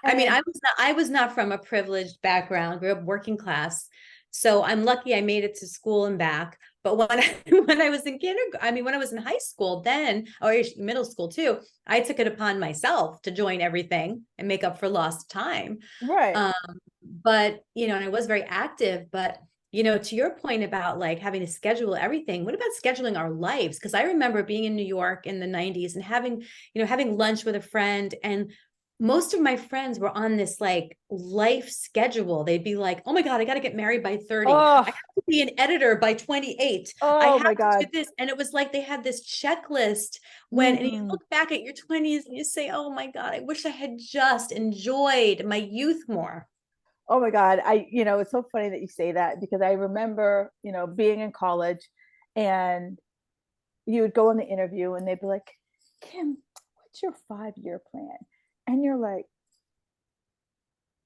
[SPEAKER 2] I mean,
[SPEAKER 1] And
[SPEAKER 2] I was not from a privileged background, grew up working class. So I'm lucky I made it to school and back. But when when I was in kindergarten, I mean, when I was in high school, then, or middle school too, I took it upon myself to join everything and make up for lost time.
[SPEAKER 1] right.
[SPEAKER 2] Um, but and I was very active, but to your point about like having to schedule everything, what about scheduling our lives? Because I remember being in New York in the 90s and having lunch with a friend, and most of my friends were on this like life schedule. They'd be like, oh my God, I got to get married by 30. I
[SPEAKER 1] Oh,
[SPEAKER 2] have to be an editor by 28. I
[SPEAKER 1] oh
[SPEAKER 2] have
[SPEAKER 1] my
[SPEAKER 2] to do
[SPEAKER 1] God.
[SPEAKER 2] this. And it was like they had this checklist and you
[SPEAKER 1] Mm.
[SPEAKER 2] look back at your 20s and you say, oh my God, I wish I had just enjoyed my youth more.
[SPEAKER 1] Oh my God. It's so funny that you say that, because I remember, being in college, and you would go on the interview and they'd be like, Kim, what's your 5-year plan? And you're like,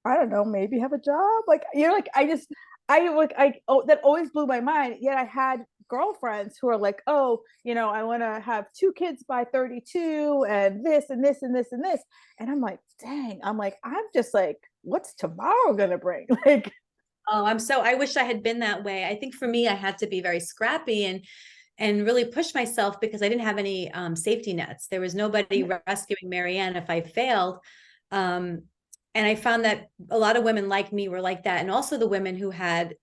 [SPEAKER 1] I don't know, maybe have a job. Like, you're like, oh, that always blew my mind. Yet I had girlfriends who are like, oh, I want to have 2 kids by 32, and this and this and this and this. And I'm like, dang, I'm just like, what's tomorrow gonna bring? Like,
[SPEAKER 2] Oh, I wish I had been that way. I think for me, I had to be very scrappy and really push myself because I didn't have any safety nets. There was nobody rescuing Maryann if I failed. Um, and I found that a lot of women like me were like that. And also the women who had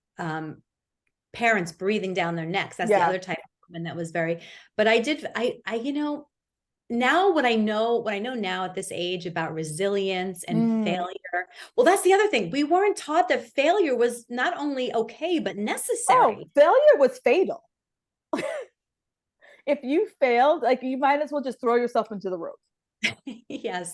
[SPEAKER 2] parents breathing down their necks. That's the
[SPEAKER 1] yeah.
[SPEAKER 2] other type of woman that was very, but now what I know now at this age about resilience and
[SPEAKER 1] Mm.
[SPEAKER 2] failure. Well, that's the other thing. We weren't taught that failure was not only okay, but
[SPEAKER 1] Oh,
[SPEAKER 2] necessary.
[SPEAKER 1] failure was fatal. If you failed, like, you might as well just throw yourself into the road
[SPEAKER 2] Yes.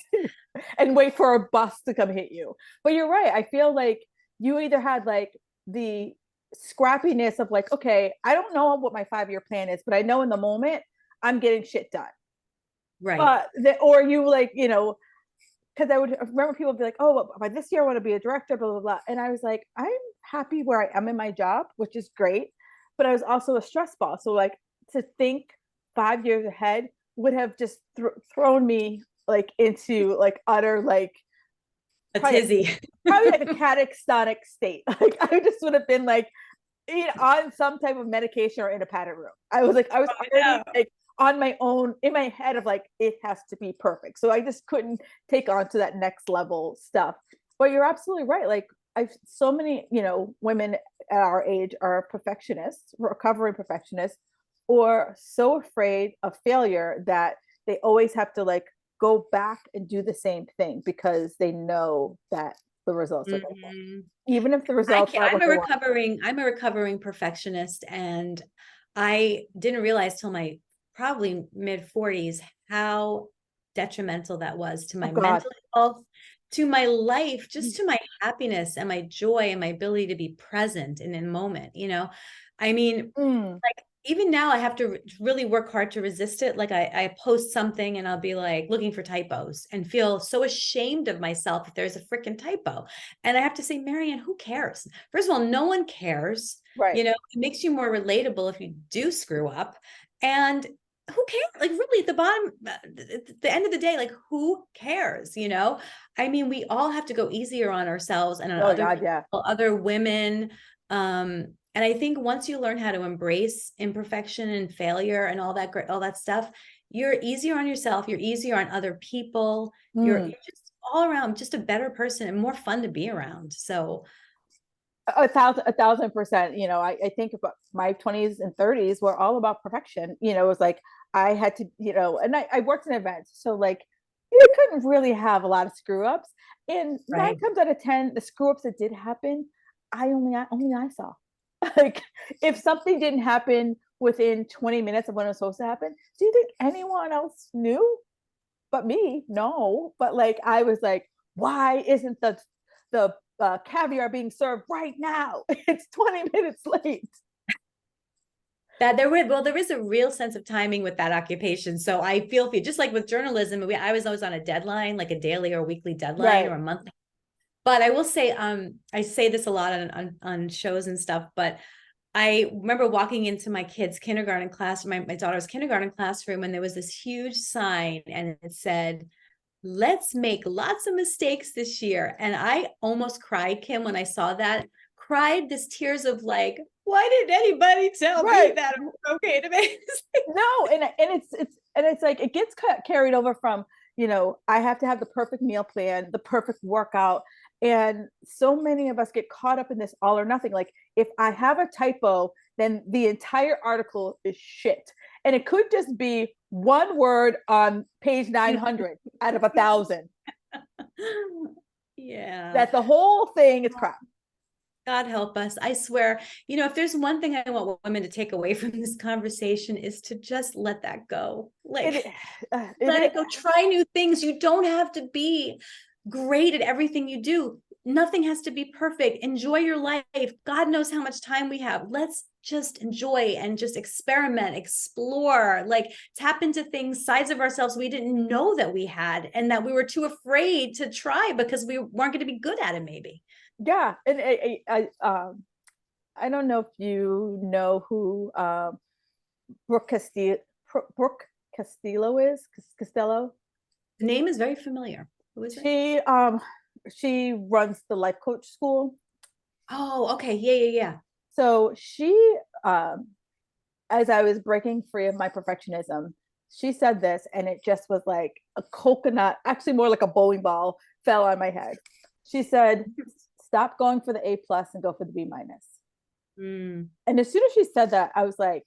[SPEAKER 1] and wait for a bus to come hit you. But you're right. I feel like you either had like the scrappiness of like, okay, I don't know what my 5-year plan is, but I know in the moment I'm getting shit done.
[SPEAKER 2] Right.
[SPEAKER 1] Or you like, because I would remember people would be like, oh, by this year I want to be a director, blah, blah, blah. And I was like, I'm happy where I am in my job, which is great. But I was also a stress ball. So like, to think 5 years ahead would have just thrown me like into like utter like
[SPEAKER 2] A
[SPEAKER 1] probably
[SPEAKER 2] tizzy.
[SPEAKER 1] probably like a catatonic state. Like, I just would have been like, on some type of medication or in a padded room. I was already
[SPEAKER 2] No.
[SPEAKER 1] like on my own in my head of like, it has to be perfect. So I just couldn't take on to that next level stuff. But you're absolutely right. Like, I've so many, women at our age are perfectionists, recovering perfectionists, or so afraid of failure that they always have to like go back and do the same thing because they know that the results are going to come,
[SPEAKER 2] Mhm.
[SPEAKER 1] even if the results aren't what they want.
[SPEAKER 2] I'm a recovering perfectionist, and I didn't realize till my probably mid 40s how detrimental that was to
[SPEAKER 1] Oh
[SPEAKER 2] my
[SPEAKER 1] God.
[SPEAKER 2] mental health, to my life, just to my happiness and my joy and my ability to be present in a moment, you know? I mean,
[SPEAKER 1] Mm,
[SPEAKER 2] like even now I have to really work hard to resist it. Like I post something and I'll be like looking for typos and feel so ashamed of myself if there's a freaking typo. And I have to say, Maryann, who cares? First of all, no one cares.
[SPEAKER 1] right.
[SPEAKER 2] You know, it makes you more relatable if you do screw up. And who cares? Like really at the bottom, at the end of the day, like who cares? You know, I mean, we all have to go easier on ourselves and on
[SPEAKER 1] Oh
[SPEAKER 2] other
[SPEAKER 1] God, yeah.
[SPEAKER 2] people, other women. And I think once you learn how to embrace imperfection and failure and all that great, all that stuff, you're easier on yourself, you're easier on other people,
[SPEAKER 1] Mm.
[SPEAKER 2] you're just all around just a better person and more fun to be around. So
[SPEAKER 1] 1,000%. You know, I think about my 20s and 30s were all about perfection. You know, it was like I had to, you know, and I worked in events. So like you couldn't really have a lot of screw ups. And nine
[SPEAKER 2] right.
[SPEAKER 1] times out of 10, the screw ups that did happen, only I saw. Like if something didn't happen within 20 minutes of when it was supposed to happen, do you think anyone else knew but me? No. But like I was like, why isn't the caviar being served right now? It's 20 minutes late.
[SPEAKER 2] That there would, well, there is a real sense of timing with that occupation. So I feel for you, just like with journalism, I was always on a deadline, like a daily or weekly deadline
[SPEAKER 1] Right.
[SPEAKER 2] or a monthly. But I will say, I say this a lot on shows and stuff, but I remember walking into my kids' kindergarten class, my daughter's kindergarten classroom, and there was this huge sign and it said, let's make lots of mistakes this year. And I almost cried, Kim, when I saw that, cried this tears of like, why didn't anybody tell me
[SPEAKER 1] Right.
[SPEAKER 2] that it was okay to make mistakes?
[SPEAKER 1] No, and it's like it gets carried over from, you know, I have to have the perfect meal plan, the perfect workout. And so many of us get caught up in this all or nothing. Like if I have a typo, then the entire article is shit. And it could just be one word on page 900 out of 1,000.
[SPEAKER 2] Yeah.
[SPEAKER 1] That the whole thing is crap.
[SPEAKER 2] God help us. I swear, you know, if there's one thing I want women to take away from this conversation is to just let that go.
[SPEAKER 1] It,
[SPEAKER 2] Like, let
[SPEAKER 1] it,
[SPEAKER 2] it go. Try new things. You don't have to be great at everything you do. Nothing has to be perfect. Enjoy your life. God knows how much time we have. Let's just enjoy and just experiment, explore, like tap into things, sides of ourselves we didn't know that we had and that we were too afraid to try because we weren't going to be good at it, maybe.
[SPEAKER 1] yeah. And I don't know if you know who Brooke Castillo, Brooke Castillo is Costello.
[SPEAKER 2] The name is very familiar. Who is it?
[SPEAKER 1] She she runs the life coach school.
[SPEAKER 2] Oh, okay. Yeah, yeah, yeah.
[SPEAKER 1] So she as I was breaking free of my perfectionism, she said this and it just was like a coconut, actually more like a bowling ball fell on my head. She said, stop going for the A+ and go for the B-.
[SPEAKER 2] Mm.
[SPEAKER 1] And as soon as she said that, I was like,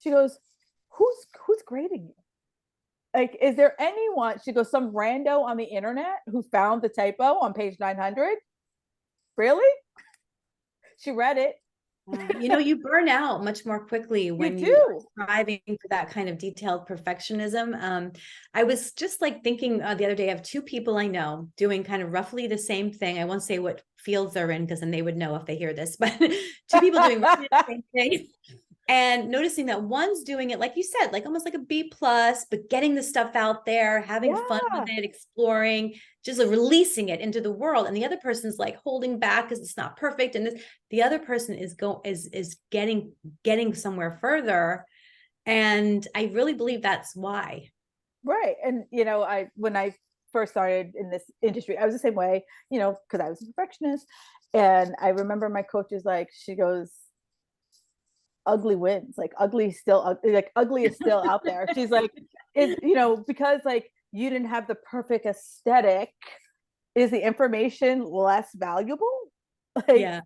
[SPEAKER 1] she goes, who's grading you? Like, is there anyone? She goes, some rando on the internet who found the typo on page 900. Really? She read it.
[SPEAKER 2] You know, you burn out much more quickly
[SPEAKER 1] You
[SPEAKER 2] when you
[SPEAKER 1] do.
[SPEAKER 2] are striving for that kind of detailed perfectionism. I was just like thinking the other day, I have two people I know doing kind of roughly the same thing. I won't say what fields they're in because then they would know if they hear this, but two people doing roughly the same thing. And noticing that one's doing it, like you said, like almost like a B+, but getting the stuff out there, having fun with
[SPEAKER 1] Yeah.
[SPEAKER 2] it, exploring, just like releasing it into the world. And the other person's like holding back because it's not perfect. And this, the other person is getting somewhere further. And I really believe that's why.
[SPEAKER 1] Right. And you know, when I first started in this industry, I was the same way, you know, because I was a perfectionist. And I remember my coach is like, she goes, ugly wins, like ugly still like ugly is still out there. She's like, is, you know, because like you didn't have the perfect aesthetic, is the information less valuable? Like,
[SPEAKER 2] Yeah.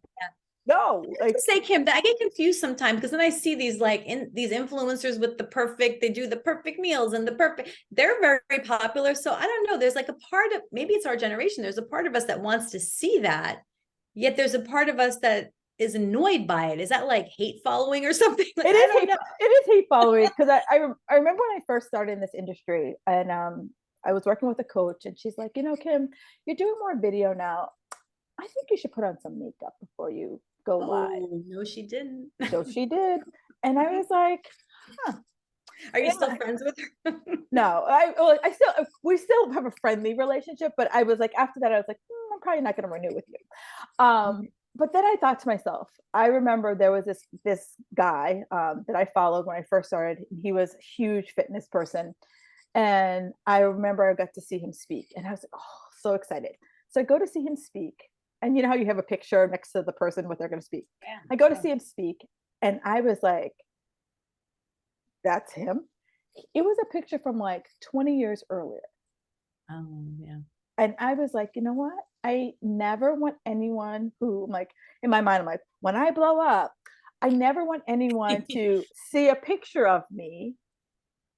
[SPEAKER 1] no, like,
[SPEAKER 2] Say, Kim, that I get confused sometimes because then I see these like these influencers with the perfect, they do the perfect meals and the perfect, they're very popular. So I don't know. There's like a part of, maybe it's our generation. There's a part of us that wants to see that. Yet there's a part of us that is annoyed by it. Is that like hate following or something? Like,
[SPEAKER 1] It
[SPEAKER 2] I
[SPEAKER 1] is
[SPEAKER 2] don't
[SPEAKER 1] hate.
[SPEAKER 2] know.
[SPEAKER 1] It is hate following because I remember when I first started in this industry, and I was working with a coach, and she's like, Kim, you're doing more video now. I think you should put on some makeup before you go live.
[SPEAKER 2] Oh, no, she didn't.
[SPEAKER 1] So she did, and I was like, huh.
[SPEAKER 2] Are you still
[SPEAKER 1] Yeah.
[SPEAKER 2] friends with her?
[SPEAKER 1] No, I still, we still have a friendly relationship, but I was like, after that, I was like, I'm probably not going to renew with you. But then I thought to myself, I remember there was this guy that I followed when I first started. He was a huge fitness person, and I remember I got to see him speak, and I was like, oh, so excited. So I go to see him speak, and you know how you have a picture next to the person what they're going to speak.
[SPEAKER 2] Yeah,
[SPEAKER 1] I go to
[SPEAKER 2] sure.
[SPEAKER 1] see him speak, and I was like, that's him. It was a picture from like 20 years earlier.
[SPEAKER 2] Oh, yeah.
[SPEAKER 1] And I was like, you know what? I never want anyone who, like, in my mind, I'm like, when I blow up, I never want anyone to see a picture of me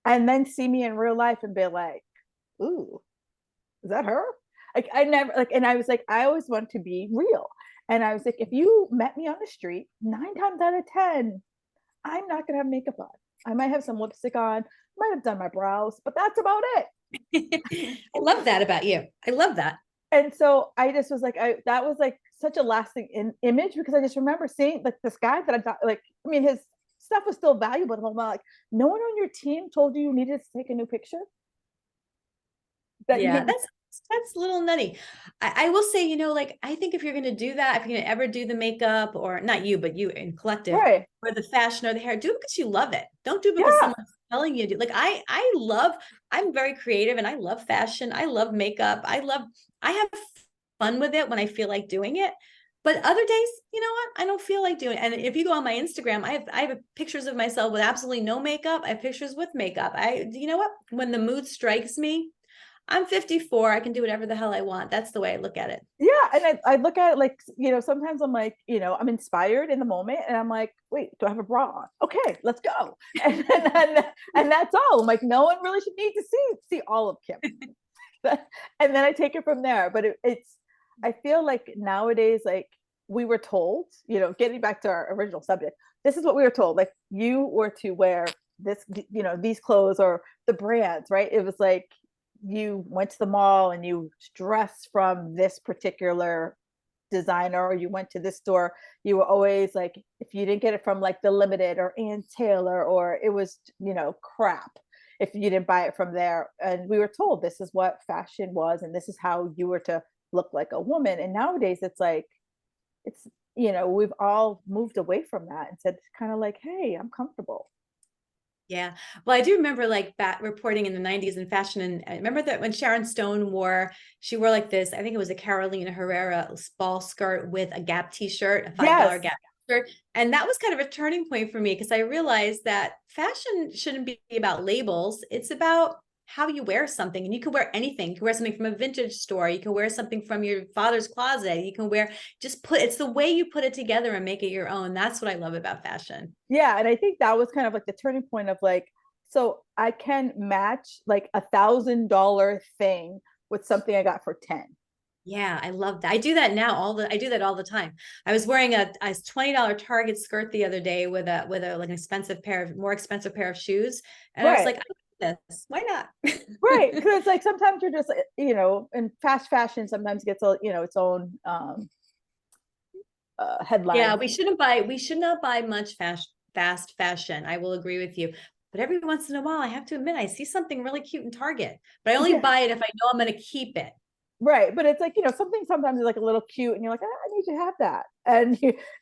[SPEAKER 1] and then see me in real life and be like, ooh, is that her? Like, I never, like, and I was like, I always want to be real. And I was like, if you met me on the street, 9 times out of 10, I'm not going to have makeup on. I might have some lipstick on, might have done my brows, but that's about it.
[SPEAKER 2] I love that about you. I love that.
[SPEAKER 1] And so I just was like, that was like such a lasting image because I just remember seeing like this guy that I thought, like, I mean, his stuff was still valuable. I'm like, no one on your team told you needed to take a new picture. That you
[SPEAKER 2] Yeah,
[SPEAKER 1] need.
[SPEAKER 2] that's a little nutty. I will say, like I think if you're gonna do that, if you're gonna ever do the makeup, or not you, but you in collective,
[SPEAKER 1] Right?
[SPEAKER 2] or the fashion or the hair, do it because you love it. Don't do it because
[SPEAKER 1] Yeah,
[SPEAKER 2] someone's telling you to. Like I'm very creative and I love fashion. I love makeup. I have fun with it when I feel like doing it. But other days, you know what? I don't feel like doing it. And if you go on my Instagram, I have pictures of myself with absolutely no makeup. I have pictures with makeup. You know what? When the mood strikes me, I'm 54. I can do whatever the hell I want. That's the way I look at it.
[SPEAKER 1] yeah. And I look at it like, sometimes I'm like, I'm inspired in the moment, and I'm like, wait, do I have a bra on? Okay, let's go. And that's all. I'm like, no one really should need to see all of Kim. And then I take it from there. But it's, I feel like nowadays, like, we were told, getting back to our original subject, this is what we were told. Like, you were to wear this, these clothes or the brands, right? It was like you went to the mall and you dressed from this particular designer, or you went to this store, you were always like, if you didn't get it from like the Limited or Ann Taylor, or it was, crap if you didn't buy it from there. And we were told this is what fashion was, and this is how you were to look like a woman. And nowadays it's like, it's, we've all moved away from that and said kind of like, hey, I'm comfortable.
[SPEAKER 2] Yeah. Well, I do remember like back reporting in the 90s in fashion. And I remember that when Sharon Stone she wore like this, I think it was a Carolina Herrera ball skirt with a Gap t-shirt, a $5
[SPEAKER 1] Yes.
[SPEAKER 2] Gap shirt. And that was kind of a turning point for me because I realized that fashion shouldn't be about labels. It's about how you wear something, and you can wear anything. You can wear something from a vintage store. You can wear something from your father's closet. You can wear, it's the way you put it together and make it your own. That's what I love about fashion.
[SPEAKER 1] Yeah, and I think that was kind of like the turning point of like, so I can match like $1,000 thing with something I got for 10.
[SPEAKER 2] Yeah, I love that. I do that now. I do that all the time. I was wearing a $20 Target skirt the other day with a like an more expensive pair of shoes. And I was
[SPEAKER 1] Right.
[SPEAKER 2] like, I like this. Why not?
[SPEAKER 1] Right. Because like sometimes you're just, and fast fashion sometimes gets its own
[SPEAKER 2] Yeah,
[SPEAKER 1] headlines.
[SPEAKER 2] we should not buy much fast fashion. I will agree with you. But every once in a while, I have to admit, I see something really cute in Target, but I only
[SPEAKER 1] Yeah.
[SPEAKER 2] buy it if I know I'm going to keep it.
[SPEAKER 1] Right. But it's like, something sometimes is like a little cute and you're like, I need to have that. And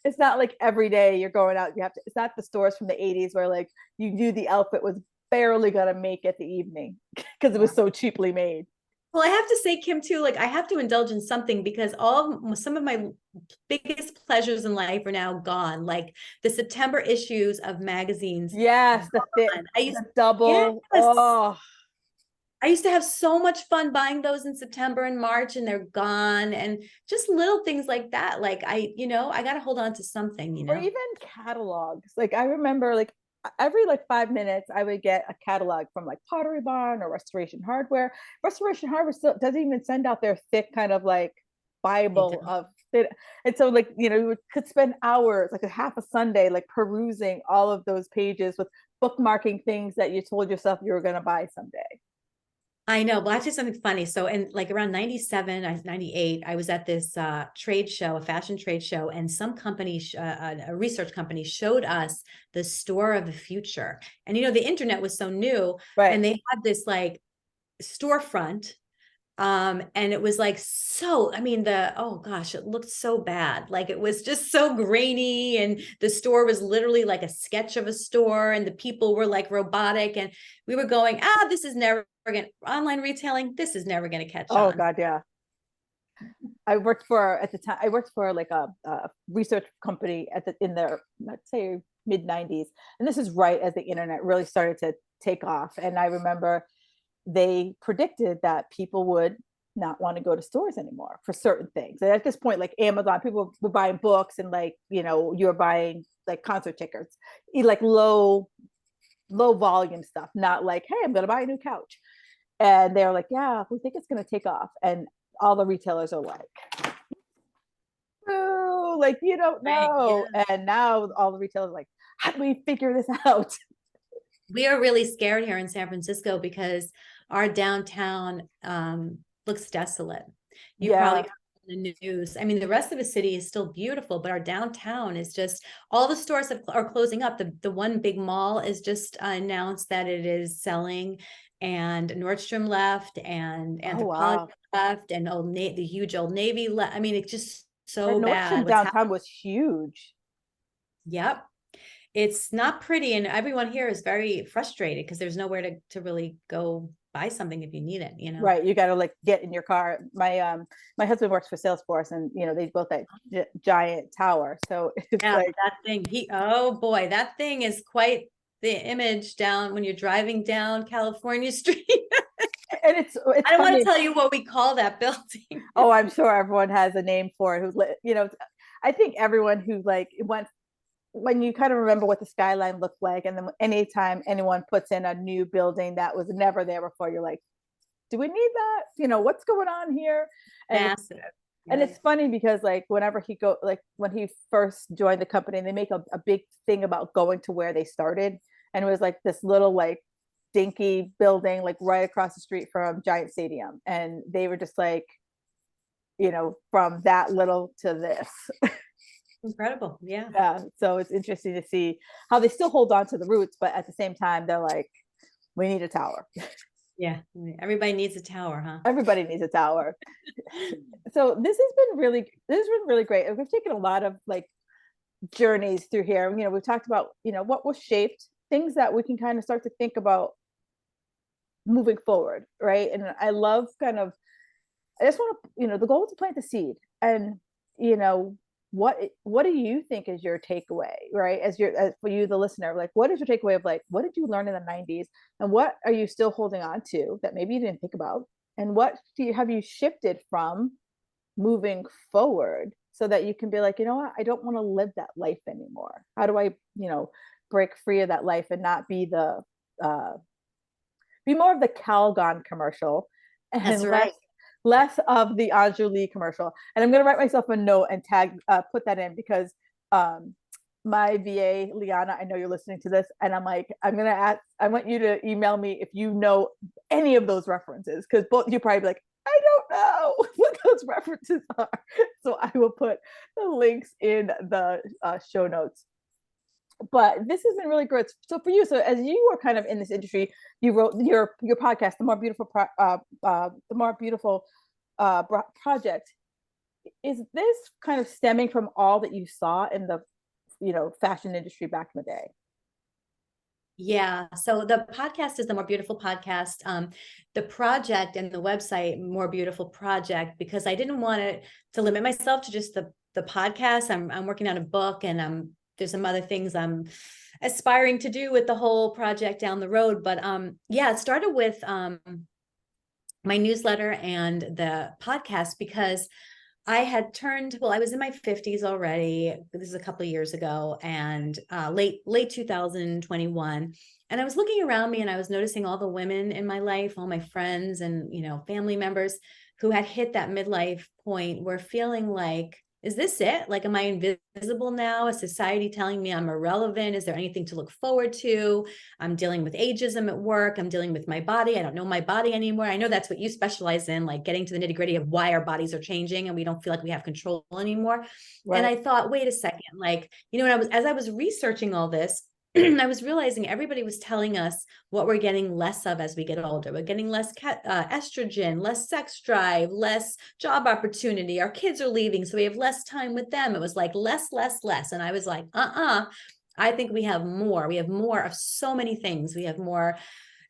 [SPEAKER 1] it's not like every day you're going out, it's not the stores from the 80s where like you knew the outfit was barely going to make it the evening because it was so cheaply made.
[SPEAKER 2] Well, I have to say, Kim, too, like I have to indulge in something because some of my biggest pleasures in life are now gone. Like the September issues of magazines.
[SPEAKER 1] Yes, the thick,
[SPEAKER 2] Gone.
[SPEAKER 1] the double.
[SPEAKER 2] Yes.
[SPEAKER 1] Oh,
[SPEAKER 2] I used to have so much fun buying those in September and March, and they're gone. And just little things like that. Like I got to hold on to something,
[SPEAKER 1] or even catalogs. Like I remember, like every like 5 minutes, I would get a catalog from like Pottery Barn or Restoration Hardware. Restoration Hardware still doesn't even send out their thick kind of like
[SPEAKER 2] They
[SPEAKER 1] Bible
[SPEAKER 2] don't.
[SPEAKER 1] of it. And so like, you could spend hours, like a half a Sunday, like perusing all of those pages with bookmarking things that you told yourself you were going to buy someday.
[SPEAKER 2] I know, but I'll tell you something funny. So in like around 97, 98, I was at this trade show, a fashion trade show, and some company, a research company showed us the store of the future. And the internet was so new,
[SPEAKER 1] Right.
[SPEAKER 2] and they had this like storefront. And it was like, so, I mean, oh gosh, it looked so bad. Like it was just so grainy, and the store was literally like a sketch of a store, and the people were like robotic. And we were going, this is never going online retailing. This is never going to catch
[SPEAKER 1] Oh
[SPEAKER 2] on.
[SPEAKER 1] God, yeah. At the time, I worked for like a research company in the, let's say, mid 90s. And this is right as the internet really started to take off. And I remember they predicted that people would not want to go to stores anymore for certain things. And at this point, like Amazon, people were buying books, and like, you're buying like concert tickets, like low volume stuff, not like, hey, I'm going to buy a new couch. And they're like, yeah, we think it's going to take off. And all the retailers are like, oh, like, you don't
[SPEAKER 2] Right.
[SPEAKER 1] know.
[SPEAKER 2] Yeah.
[SPEAKER 1] And now all the retailers are like, how do we figure this out?
[SPEAKER 2] We are really scared here in San Francisco because our downtown looks desolate. You probably
[SPEAKER 1] Yeah.
[SPEAKER 2] heard in the news. I mean, the rest of the city is still beautiful, but our downtown is just, all the stores are closing up. The one big mall is just announced that it is selling, and Nordstrom left, and
[SPEAKER 1] Oh,
[SPEAKER 2] Anthropologie
[SPEAKER 1] wow.
[SPEAKER 2] left, and the huge Old Navy left. I mean, it's just
[SPEAKER 1] That
[SPEAKER 2] so bad
[SPEAKER 1] Nordstrom
[SPEAKER 2] what's happening.
[SPEAKER 1] downtown was huge.
[SPEAKER 2] Yep. It's not pretty, and everyone here is very frustrated because there's nowhere to really go buy something if you need it.
[SPEAKER 1] Right. You got to like get in your car. My husband works for Salesforce, and they built that giant tower. So it's
[SPEAKER 2] Yeah,
[SPEAKER 1] like,
[SPEAKER 2] that thing, oh boy, that thing is quite the image down when you're driving down California Street.
[SPEAKER 1] and it's
[SPEAKER 2] I don't want to
[SPEAKER 1] funny.
[SPEAKER 2] tell you what we call that building.
[SPEAKER 1] Oh, I'm sure everyone has a name for it. I think everyone who like went, when you kind of remember what the skyline looked like, and then anytime anyone puts in a new building that was never there before, you're like, do we need that? What's going on here? And
[SPEAKER 2] Massive.
[SPEAKER 1] and
[SPEAKER 2] Yeah.
[SPEAKER 1] it's funny because like whenever like when he first joined the company, they make a big thing about going to where they started, and it was like this little like dinky building like right across the street from Giant Stadium, and they were just like, from that little to this.
[SPEAKER 2] Incredible. Yeah.
[SPEAKER 1] Yeah, so it's interesting to see how they still hold on to the roots, but at the same time they're like, we need a tower.
[SPEAKER 2] Yeah. Everybody needs a tower, huh?
[SPEAKER 1] Everybody needs a tower. So this has been really great. We've taken a lot of like journeys through here. We've talked about, what was shaped, things that we can kind of start to think about moving forward, right? And I love kind of, I just want to, the goal is to plant the seed. And you know what do you think is your takeaway, right? As for you, the listener, like, what is your takeaway of like, what did you learn in the 90s, and what are you still holding on to that maybe you didn't think about, and what have you shifted from moving forward, so that you can be like, what, I don't want to live that life anymore. How do I, break free of that life and not be uh be more of the Calgon commercial,
[SPEAKER 2] That's
[SPEAKER 1] and
[SPEAKER 2] right.
[SPEAKER 1] less of the Anjali commercial. And I'm going to write myself a note and put that in, because um, my VA, Liana, I know you're listening to this, and I'm like, I want you to email me if you know any of those references, because both you probably be like, I don't know what those references are. So I will put the links in the show notes. But this has been really good. So for you, so as you were kind of in this industry, you wrote your podcast, the more beautiful project. Is this kind of stemming from all that you saw in the fashion industry back in the day?
[SPEAKER 2] Yeah. So the podcast is the More Beautiful podcast. The project and the website, More Beautiful Project, because I didn't want it to limit myself to just the podcast. I'm working on a book, and there's some other things I'm aspiring to do with the whole project down the road. But yeah, it started with my newsletter and the podcast, because I was in my 50s already. This is a couple of years ago, and late 2021. And I was looking around me, and I was noticing all the women in my life, all my friends and, family members who had hit that midlife point were feeling like, is this it? Like, am I invisible now? Is society telling me I'm irrelevant? Is there anything to look forward to? I'm dealing with ageism at work. I'm dealing with my body. I don't know my body anymore. I know that's what you specialize in, like getting to the nitty gritty of why our bodies are changing and we don't feel like we have control anymore. And I thought, wait a second, like, as I was researching all this, I was realizing everybody was telling us what we're getting less of as we get older. We're getting less estrogen, less sex drive, less job opportunity. Our kids are leaving, so we have less time with them. It was like less, less, less. And I was like, I think we have more. We have more of so many things. We have more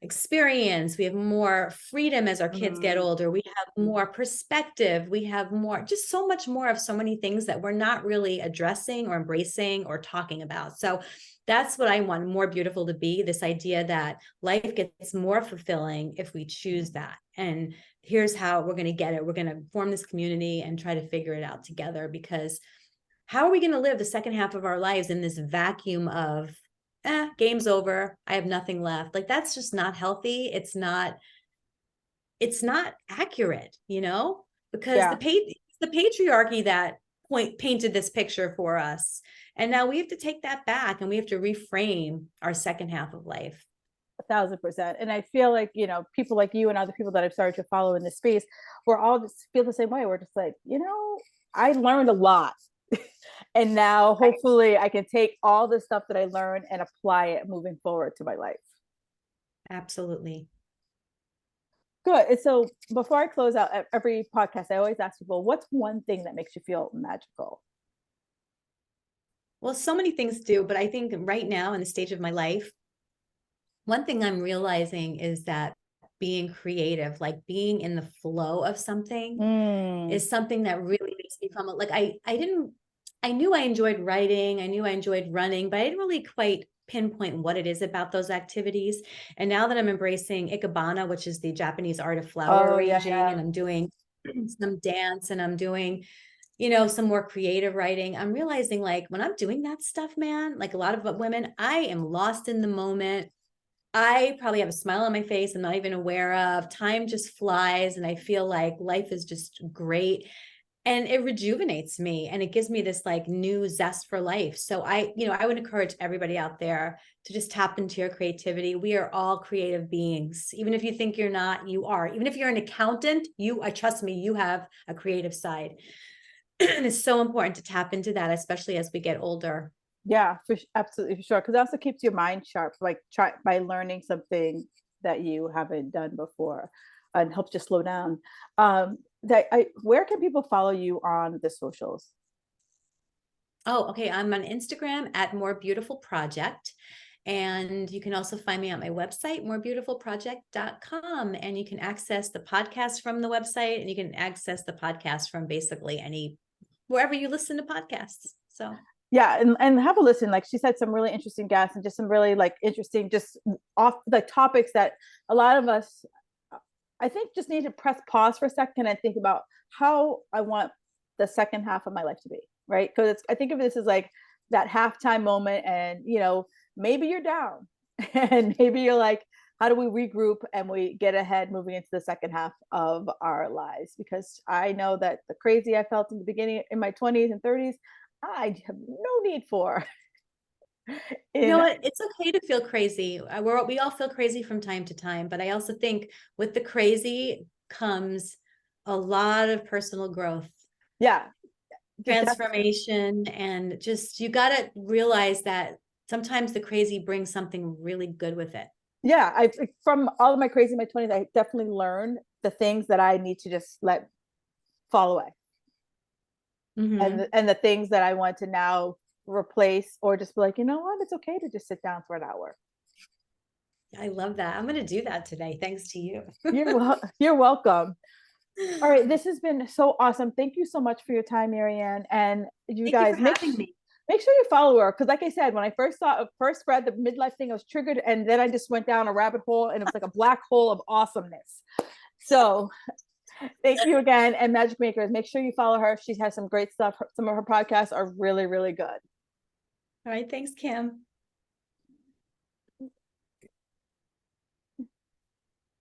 [SPEAKER 2] experience. We have more freedom as our kids get older. We have more perspective. We have more, just so much more of so many things that we're not really addressing or embracing or talking about. So that's what I want more beautiful to be, this idea that life gets more fulfilling if we choose that. And here's how we're going to get it. We're going to form this community and try to figure it out together, because how are we going to live the second half of our lives in this vacuum of, game's over, I have nothing left? Like, that's just not healthy. It's not accurate, because the patriarchy that painted this picture for us. And now we have to take that back and we have to reframe our second half of life.
[SPEAKER 1] 1,000%. And I feel like, people like you and other people that I've started to follow in this space, we're all just feel the same way. We're just like, I learned a lot. And now hopefully I can take all the stuff that I learned and apply it moving forward to my life.
[SPEAKER 2] Absolutely.
[SPEAKER 1] Good. And so before I close out every podcast, I always ask people, what's one thing that makes you feel magical?
[SPEAKER 2] Well, so many things do, but I think right now in the stage of my life, one thing I'm realizing is that being creative, like being in the flow of something, is something that really makes me feel like I knew I enjoyed writing. I knew I enjoyed running, but I didn't really quite pinpoint what it is about those activities. And now that I'm embracing Ikebana, which is the Japanese art of flower arranging, and I'm doing some dance and I'm doing, some more creative writing, I'm realizing, like, when I'm doing that stuff, man, like a lot of women, I am lost in the moment. I probably have a smile on my face I'm not even aware of. Time just flies and I feel like life is just great. And it rejuvenates me and it gives me this like new zest for life. So I would encourage everybody out there to just tap into your creativity. We are all creative beings. Even if you think you're not, you are. Even if you're an accountant, trust me, you have a creative side. And it's so important to tap into that, especially as we get older.
[SPEAKER 1] Yeah, absolutely, for sure. Because it also keeps your mind sharp, like by learning something that you haven't done before, and helps you slow down. Where can people follow you on the socials?
[SPEAKER 2] Oh, okay. I'm on Instagram at More Beautiful Project. And you can also find me on my website, morebeautifulproject.com. And you can access the podcast from the website, and you can access the podcast from basically wherever you listen to podcasts. So
[SPEAKER 1] yeah, and have a listen. Like she said, some really interesting guests and just some really like interesting, just off the topics that a lot of us, I think, just need to press pause for a second and think about how I want the second half of my life to be, right? Because I think of this as like that halftime moment, and maybe you're down, and maybe you're like, how do we regroup and we get ahead moving into the second half of our lives? Because I know that the crazy I felt in the beginning in my 20s and 30s, I have no need for.
[SPEAKER 2] You know what? It's okay to feel crazy. We all feel crazy from time to time, but I also think with the crazy comes a lot of personal growth.
[SPEAKER 1] Yeah.
[SPEAKER 2] Transformation, and just, you got to realize that sometimes the crazy brings something really good with it.
[SPEAKER 1] Yeah. From all of my crazy in my 20s, I definitely learned the things that I need to just let fall away. And the things that I want to now replace, or just be like, you know what, it's okay to just sit down for an hour.
[SPEAKER 2] I love that. I'm going to do that today, thanks to you.
[SPEAKER 1] You're welcome. All right, this has been so awesome. Thank you so much for your time, Maryann. And
[SPEAKER 2] Thank you for having me.
[SPEAKER 1] Make sure you follow her, because like I said, when I first read the midlife thing, I was triggered, and then I just went down a rabbit hole, and it was like a black hole of awesomeness. So thank you again. And Magic Makers, make sure you follow her. She has some great stuff. Some of her podcasts are really, really good.
[SPEAKER 2] All right. Thanks, Kim.